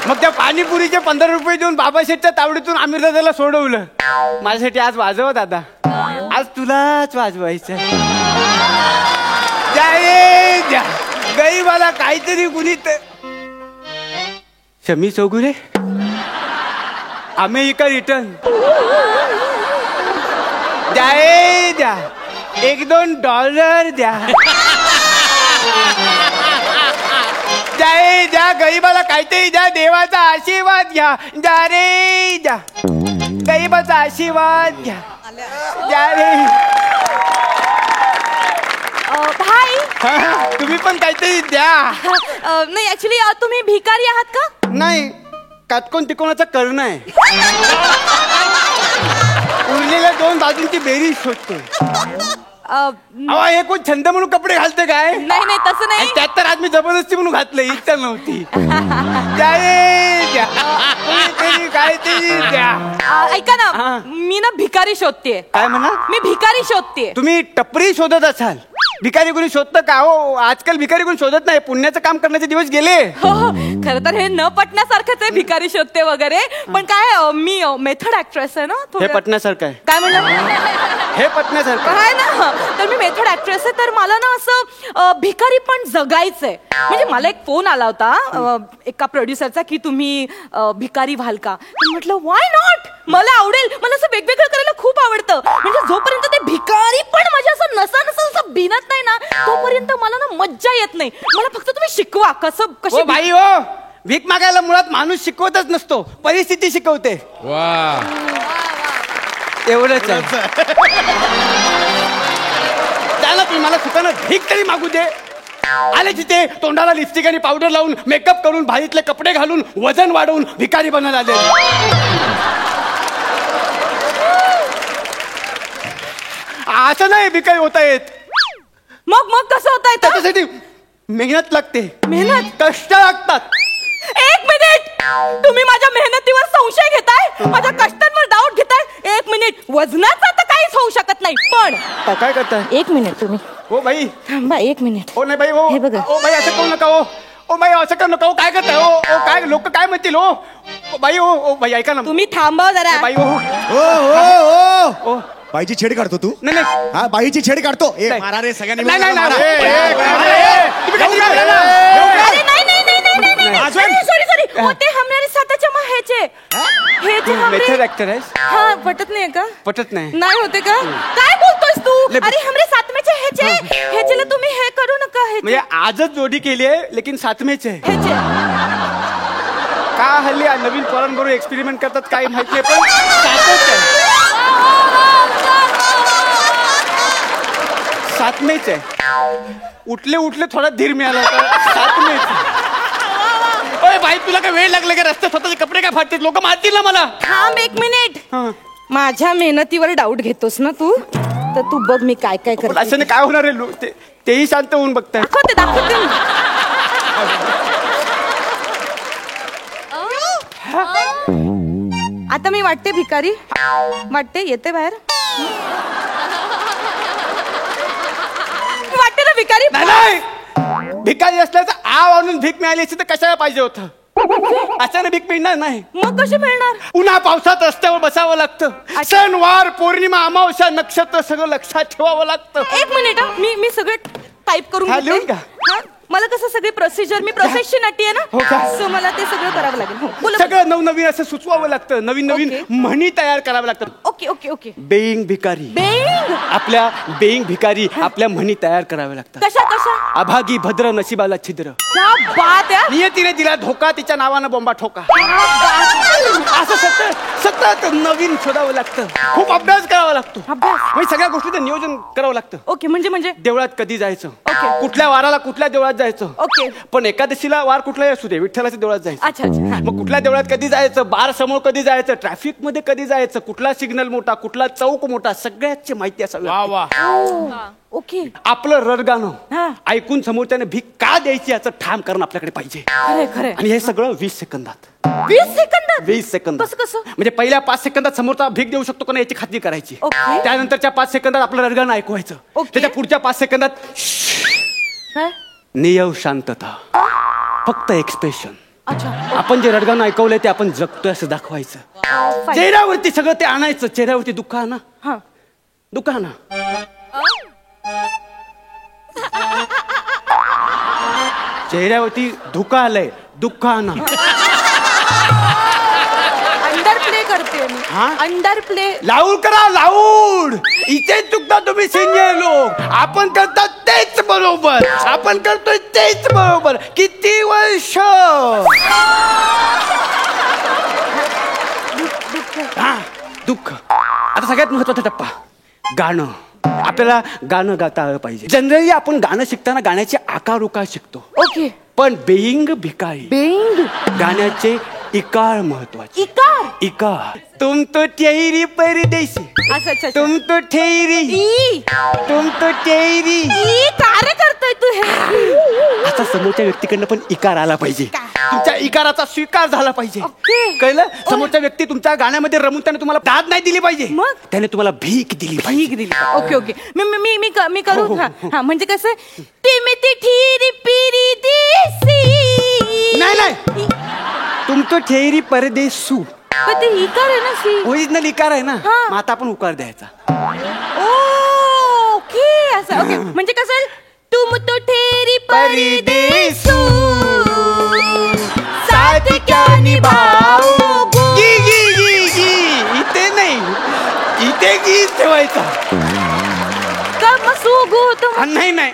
मग त्या पाणीपुरीचे 15 रुपये देऊन बाबा शेठच्या तावडीतून आमिर दादाला सोडवलं. माझ्यासाठी आज वाजव दादा, आज तुलाच वाजवायचं. द्या गरीबाला काहीतरी. कुणी शमी चौगुले, अमेरिका रिटर्न. द्या 1-2 डॉलर द्या. द्या गरीबाला काहीतरी द्या. देवाचा आशीर्वाद घ्या. द्या रे द्या, गरीबाचा आशीर्वाद घ्या. द्या रे. भाई तुम्ही पण काहीतरी द्या. नाही ऍक्च्युली तुम्ही भिकारी आहात का? नाही, काटकोन तिकोणाचा कर्ण आहे. उरलेल्या 2 बाजूंची बेरीज शोधतो. हे कोण छंद म्हणून कपडे घालते काय? नाही तसं नाही. त्यात तर आज मी जबरदस्ती म्हणून घातलं, इच्छा नव्हती. काहीतरी द्या. ऐका ना, मी ना भिकारी शोधतेय. काय म्हणा? मी भिकारी शोधतेय. तुम्ही टपरी शोधत असाल. भिकारी कोणी शोधतं का? हो, आजकाल भिकारी कोणी शोधत नाही. पुण्याचं काम करण्याचे दिवस गेले. हो खरं तर हे न पटण्यासारखंच आहे भिकारी शोधते वगैरे. पण काय मी मेथड ऍक्ट्रेस आहे ना. हे पटण्यासारखं आहे. काय म्हणलं? हे पटण्यासारखं आहे ना. तर मी मेथड ऍक्ट्रेस आहे, तर मला ना असं भिकारी पण जगायचंय. म्हणजे मला एक फोन आला होता एका प्रोड्युसरचा की तुम्ही भिकारी व्हाल का? म्हटलं व्हाय नॉट, मला आवडेल. मला असं वेगवेगळं करायला खूप आवडतं. म्हणजे जोपर्यंत ते भिकारी पण माझ्या असं नसा बिनत नाही ना, तोपर्यंत मला ना मज्जा येत नाही. मला फक्त तुम्ही शिकवा कसं भाई हो. भीक मागायला मुळात माणूस शिकवतच नसतो, परिस्थिती शिकवते. वा, एवढंच आहे. त्याला तुम्ही मला सुखानं भीक तरी मागू दे. आले तिथे तोंडाला लिपस्टिक आणि पावडर लावून, मेकअप करून, भारीतले कपडे घालून, वजन वाढवून भिकारी बनायला आले. असं नाही भिकारी होता येत. मग कसं होता येतं? त्याच्यासाठी मेहनत लागते. मेहनत? कष्ट लागतात. 1 मिनिट, तुम्ही माझ्या मेहनतीवर संशय घेताय, माझ्या कष्टांवर डाऊट घेताय. 1 मिनिट, वजनाचा तर काहीच होऊ शकत नाही. पण काय करताय? 1 मिनिट तुम्ही. हो बाई थांबा 1 मिनिट. हो नाही बाई. हो हे बघा. हो बाई, असं करू नका. ओ बाई असं कर नका. काय करताय? ओ काय लोक काय म्हणतील? ओ बाई, ओ बाई ऐका ना. तुम्ही थांबव जरा. बाई ओ बाईची छेड काढतो तू? नाही हा बाईची छेड काढतो. मारा रे सगळ्यांनी. नाही अरे नाही सॉरी होते हमने साताच्या माहेचे. हे जे मेथड ऍक्टर आहेस? हा पटत नाही का? पटत नाही. नाही होते का? काय बोलतोयस तू? अरे हमरे सातमेचे ह्याचे तुम्ही हे करू नका. म्हणजे आजच जोडी केली आहे लेकिन सातमेच आहे. ह्याचे का हल्ली नवीन पोरांबरोबर एक्सपेरिमेंट करतात काही माहित नाही पण सातच आहे. सातमेच आहे. उठले थोडा धीर मिळाला होता. सातमेच. ओय बाई तुला काय वेळ लागला का? रस्त्यात स्वतःचे कपडे काय फाटतात? लोक मारतील ना मला. थांब एक मिनिट. माझ्या मेहनतीवर डाऊट घेतोस ना तू? तर तू बघ मी काय काय करते. अशाने काय होणार आहे? तेही शांत होऊन बघताय. दाखवते आता मी वाटते भिकारी वाटते. येते बाहेर. वाटते ना भिकारी. नाही भिकारी असल्याचं आव आणून भीक मिळाली असती तर कशाला पाहिजे होतं? अचानक भीक मिळणार नाही. मग कशी मिळणार? उन्हा पावसात रस्त्यावर बसावं लागतं. सण वार पौर्णिमा अमावस्या नक्षत्र सगळं लक्षात ठेवावं लागतं. एक मिनिट मी सगळं टाईप करून हा, लिहून घेते. घ्या. हा, मला कसं सगळी प्रोसिजर मी प्रोसेसची नटी आहे हो का? ना सो मला ते सगळं करावं लागेल. हो बोला. सगळं नवनवीन असं सुचवावं लागतं. नवीन ओके. म्हणी तयार कराव्या लागतात. Okay okay okay. बेईंग भिकारी. बेंग आपल्या बेईंग भिकारी आपल्या म्हणी तयार कराव्या लागतात. कशा कशा? अभागी भद्र नशिबाला छिद्र. क्या बात आहे. नियतीने दिला धोका तिच्या नावानं बोंबा ठोका. असं सतत नवीन शोधावं लागतं. खूप अभ्यास करावा लागतो. अभ्यास? म्हणजे सगळ्या गोष्टीचं नियोजन करावं लागतं. ओके म्हणजे देवळात कधी जायचं? ओके. कुठल्या वाराला कुठल्या देवळात जायचं? ओके. पण एकादशीला वार कुठलाही असू दे विठ्ठलाच्या देवळात जायचं. अच्छा अच्छा. मग कुठल्या देवळात कधी जायचं? बार समोर कधी जायचं? ट्रॅफिक मध्ये कधी जायचं? कुठला सिग्नल मोठा? कुठला चौक मोठा? सगळ्याची माहिती असावी. ओके. आपलं हा. रडगाणं ऐकून समोरच्याने भीक का द्यायची याचं ठाम करणं आपल्याकडे पाहिजे. खरे आणि हे सगळं 20 सेकंदात. 20 सेकंदात? 20 सेकंद. कसं? म्हणजे पहिल्या 5 सेकंदात समोरचा भीक देऊ शकतो का नाही याची खात्री करायची. ओके. त्यानंतरच्या 5 सेकंदात आपलं रडगाणं ऐकवायचं. ओके. त्याच्या पुढच्या 5 सेकंदात काय? नियव शांतता. फक्त एक्सप्रेशन. अच्छा. आपण जे रडगाणं ऐकवलंय ते आपण जगतोय असं दाखवायचं. फाईन. चेहऱ्यावरती सगळं ते आणायचं. चेहऱ्यावरती दुःख आणा. हा. दुःख आणा. चेहऱ्यावरती धुका आलंय. दुःख आणा. अंडर प्ले करते मी. हा? Under play. लाऊड करा लाऊड. इथे चुकता तुम्ही सिनियर लोक. आपण करतात तेच बरोबर. आपण करतोय तेच बरोबर. किती वर्ष. हा दुःख. आता सगळ्यात महत्वाचा टप्पा गाणं. आपल्याला गाणं गाता आलं पाहिजे. जनरली आपण गाणं शिकताना गाण्याचे आकार उकार शिकतो. ओके. पण बेईंग भिकारी बेंग गाण्याचे इकार महत्वाचे. इकार. इकार. तुम तो ठेरी परदेशी. अच्छा अच्छा. तुम तो ठेरी. ई तुम तो ठेरी. ई कार्य करतोय तू हे. आता समोरच्या व्यक्तीकडनं पण इकार आला पाहिजे. तुमच्या इकाराचा स्वीकार झाला पाहिजे. ओके. कळलं? समोरच्या व्यक्ती तुमच्या गाण्यामध्ये रमून त्याने तुम्हाला दाद नाही दिली पाहिजे. मग? त्याने तुम्हाला भीक दिली पाहिजे. भीक दिली. Okay okay. मी करू. हो, हो, हा हो. हा म्हणजे कसं ती ठिरी पिरी दिसी. नाही. तुम तो ठेरी परदेसू. पण ते इकार आहे ना सी. ओरिजिनल इकार आहे ना. हा. मग आता आपण उकार द्यायचा. ओके असं. ओके म्हणजे कसं तुम तो ठेरी परदेसू साथ क्या निभाओगे. इथे नाही. इथे गीत ठेवायचा. का मग सुगो होतो. नाही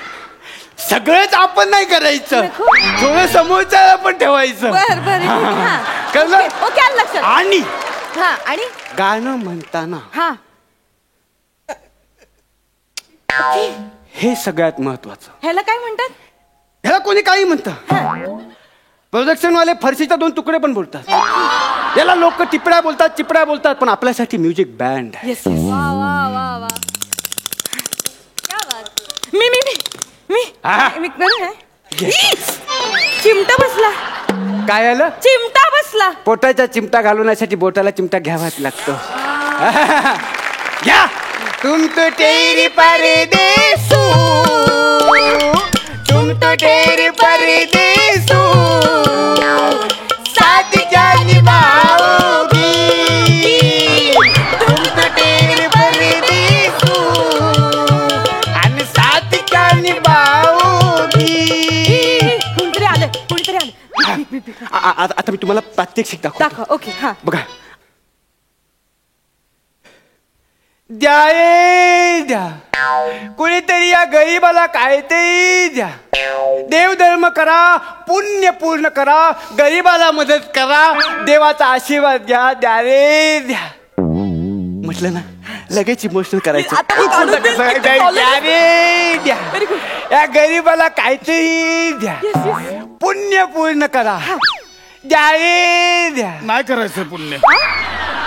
सगळंच आपण नाही करायचं. थोडं समोरच्याला पण ठेवायचं. बर कळलं? ओके आलं लक्षात. आणि हा आणि गाणं म्हणताना हा हे सगळ्यात महत्वाचं. ह्याला काय म्हणतात? ह्याला कोणी काही म्हणतं. प्रोडक्शन वाले फरशीच्या 2 तुकडे पण बोलतात. याला लोक टिपड्या बोलतात पण आपल्यासाठी म्युझिक बँड. येस वा वा वा वा. क्या बात. मी करू. चिमटा बसला. काय आलं? चिमटा बसला. पोटाच्या चिमटा घालवण्यासाठी बोटाला चिमटा घ्यावाच लागतो. या तुम तो तेरी परदेसू तुम तो ढेर परदेसू साथ क्या निभाओगी तुम तो ढेर परदेसू आणि साथ क्या निभाओगी कुणीतरी आलं आता मी तुम्हाला प्रात्यक्षिक दाखव. ओके हा बघा. द्या कुणीतरी या गरीबाला काहीतरी द्या. देवधर्म करा, पुण्य पूर्ण करा, गरीबाला मदत करा, देवाचा आशीर्वाद घ्या. द्या रे द्या म्हटलं ना, लगेच इमोशनल करायचं. द्या रे द्या, या गरीबाला काहीतरी द्या, पुण्य पूर्ण करा. द्या रे द्या. नाही करायचं पुण्य,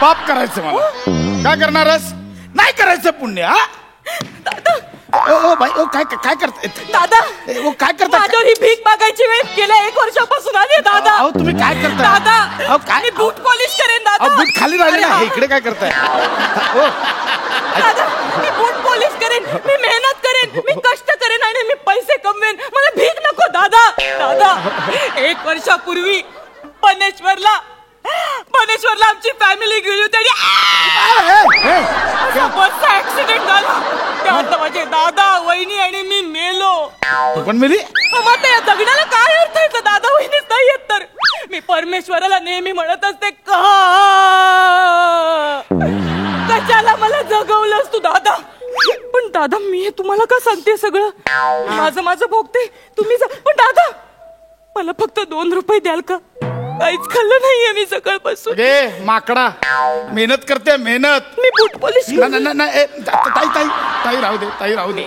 पाप करायचं मला. काय करणारस? नाही करायचं पुण्य. हा ओ बाई, ओ काय काय करताय दादा ओ काय करताय? माझ्यावर ही भीक मागायची वेळ गेल्या 1 वर्षापासून आली दादा. अहो तुम्ही काय करताय? दादा अहो काय? मी बूट पॉलिश करेन दादा. अहो बूट खाली राहिले ना, अरे, इकडे काय करताय? ओ दादा मी बूट पॉलिश करेन, मी मेहनत करेन, मी कष्ट करेन आणि मी पैसे कमवेन. मला भीक नको दादा. दादा 1 वर्षापूर्वी पनेश्वरला आमची फॅमिली गेली होती आणि बसचा ऍक्सिडेंट झाला. त्यात माझे दादा, वहिनी आणि मी मेलो. पण मेली? मग त्या जगण्याला काय अर्थ आहे? दादा वहिनीच नाही येत तर मी परमेश्वराला नेहमी म्हणत असते, कशाला मला जगवलंस तू दादा. पण दादा मी हे तुम्हाला का सांगते सगळं? माझं भोगते तुम्ही पण दादा मला फक्त 2 रुपये द्याल का? काहीच खाल्लं नाहीये मी सकाळपासून. गे माकडा, मेहनत करते मेहनत. मी बूट पॉलिश ताई राहू दे, ताई राहू दे,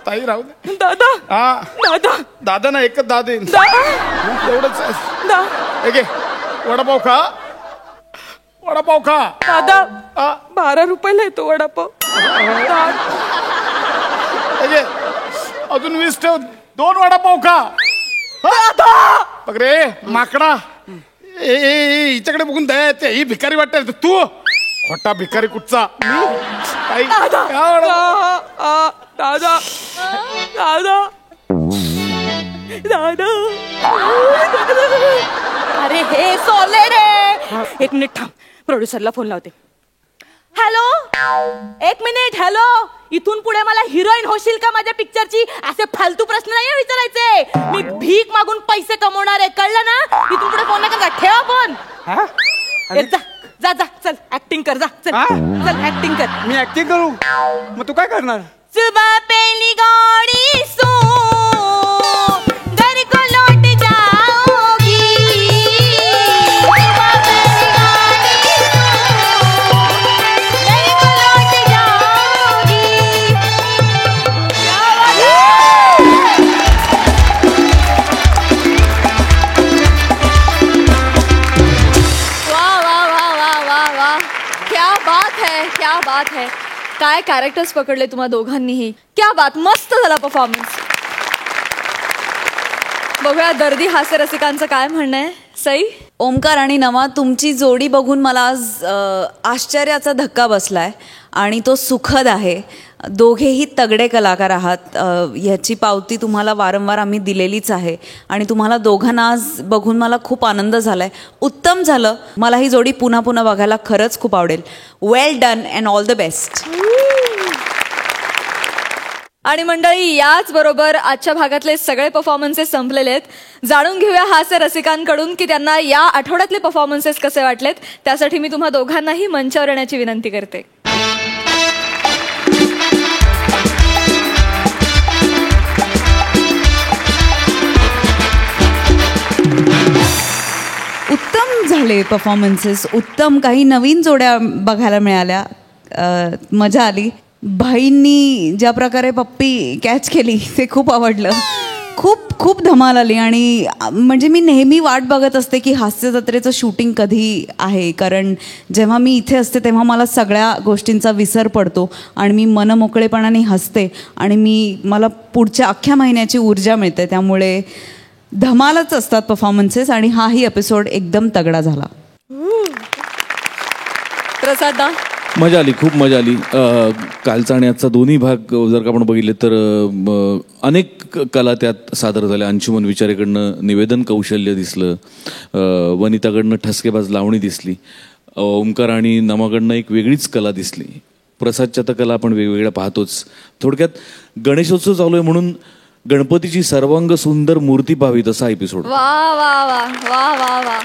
ताई राहू दे. दादा हा दादा दादा ना, एकच दादा येईन एवढंच. वडापाव खा, वडापाव खा. दादा 12 रुपयाला येतो वडापाव. अजून 20 ठेव, 2 वडापाव खा. बघ रे माकडा, हिच्याकडे बघून दया येते. ही भिकारी वाटते. तू खोटा भिकारी कुठचा? दादा दादा दादा अरे हे सोले रे. 1 मिनिट थांब, प्रोड्युसरला फोन लावते. Hello 1 minute. हॅलो, इथून पुढे मला हिरोईन होशील का माझ्या पिक्चरची? असे फालतू प्रश्न नाही विचारायचे. मी भीक मागून पैसे कमवणार आहे, कळलं ना? इथून पुढे फोन नका ठेवा फोन. जा जा चल ऍक्टिंग कर. जा चल ऍक्टिंग कर. मी ऍक्टिंग करू? मग तू काय करणार? सुबह पहली गाड़ी सो घर को लौट जाओगी. सुबह पहली गाड़ी सो घर को लौट जाओगी. वाह वाह वाह वाह वाह वाह, क्या बात है, क्या बात है. काय कॅरेक्टर्स पकडले तुम्हा दोघांनीही. क्या बात, मस्त झाला परफॉर्मन्स. बघूया दर्दी हास्य रसिकांचं काय म्हणणं आहे. सई? ओमकार आणि नमा, तुमची जोडी बघून मला आज आश्चर्याचा धक्का बसलाय आणि तो सुखद आहे. दोघेही तगडे कलाकार आहात. ह्याची पावती तुम्हाला वारंवार आम्ही दिलेलीच आहे आणि तुम्हाला दोघांना आज बघून मला खूप आनंद झालाय. उत्तम झालं. मला ही जोडी पुन्हा पुन्हा बघायला खरंच खूप आवडेल. Well done and all the best. आणि मंडळी, याच बरोबर आजच्या भागातले सगळे परफॉर्मन्सेस संपलेले आहेत. जाणून घेऊया हास्य रसिकांकडून की त्यांना या आठवड्यातले परफॉर्मन्सेस कसे वाटलेत. त्यासाठी मी तुम्हा दोघांनाही मंचावर येण्याची विनंती करते. उत्तम झाले परफॉर्मन्सेस. उत्तम. काही नवीन जोड्या बघायला मिळाल्या. मजा आली. भाईंनी ज्या प्रकारे पप्पी कॅच केली ते खूप आवडलं. खूप खूप धमाल आली. आणि म्हणजे मी नेहमी वाट बघत असते की हास्य जत्रेचं शूटिंग कधी आहे, कारण जेव्हा मी इथे असते तेव्हा मला सगळ्या गोष्टींचा विसर पडतो आणि मी मनमोकळेपणाने हसते आणि मला पुढच्या अख्ख्या महिन्याची ऊर्जा मिळते. त्यामुळे धमालच असतात परफॉर्मन्सेस आणि हाही एपिसोड एकदम तगडा झाला. प्रसाद दा? मजा आली, खूप मजा आली. कालचा आणि आजचा दोन्ही भाग जर का आपण बघितले तर अनेक कला त्यात सादर झाल्या. अंशुमन विचारेकडनं निवेदन कौशल्य दिसलं, वनिताकडनं ठसकेबाज लावणी दिसली, ओंकार आणि नमाकडनं एक वेगळीच कला दिसली. प्रसादच्या तर कला आपण वेगवेगळ्या पाहतोच. थोडक्यात गणेशोत्सव चालू आहे म्हणून गणपतीची सर्वांग सुंदर मूर्ती पाहावी तसा एपिसोड. वा वा वा वा वा वा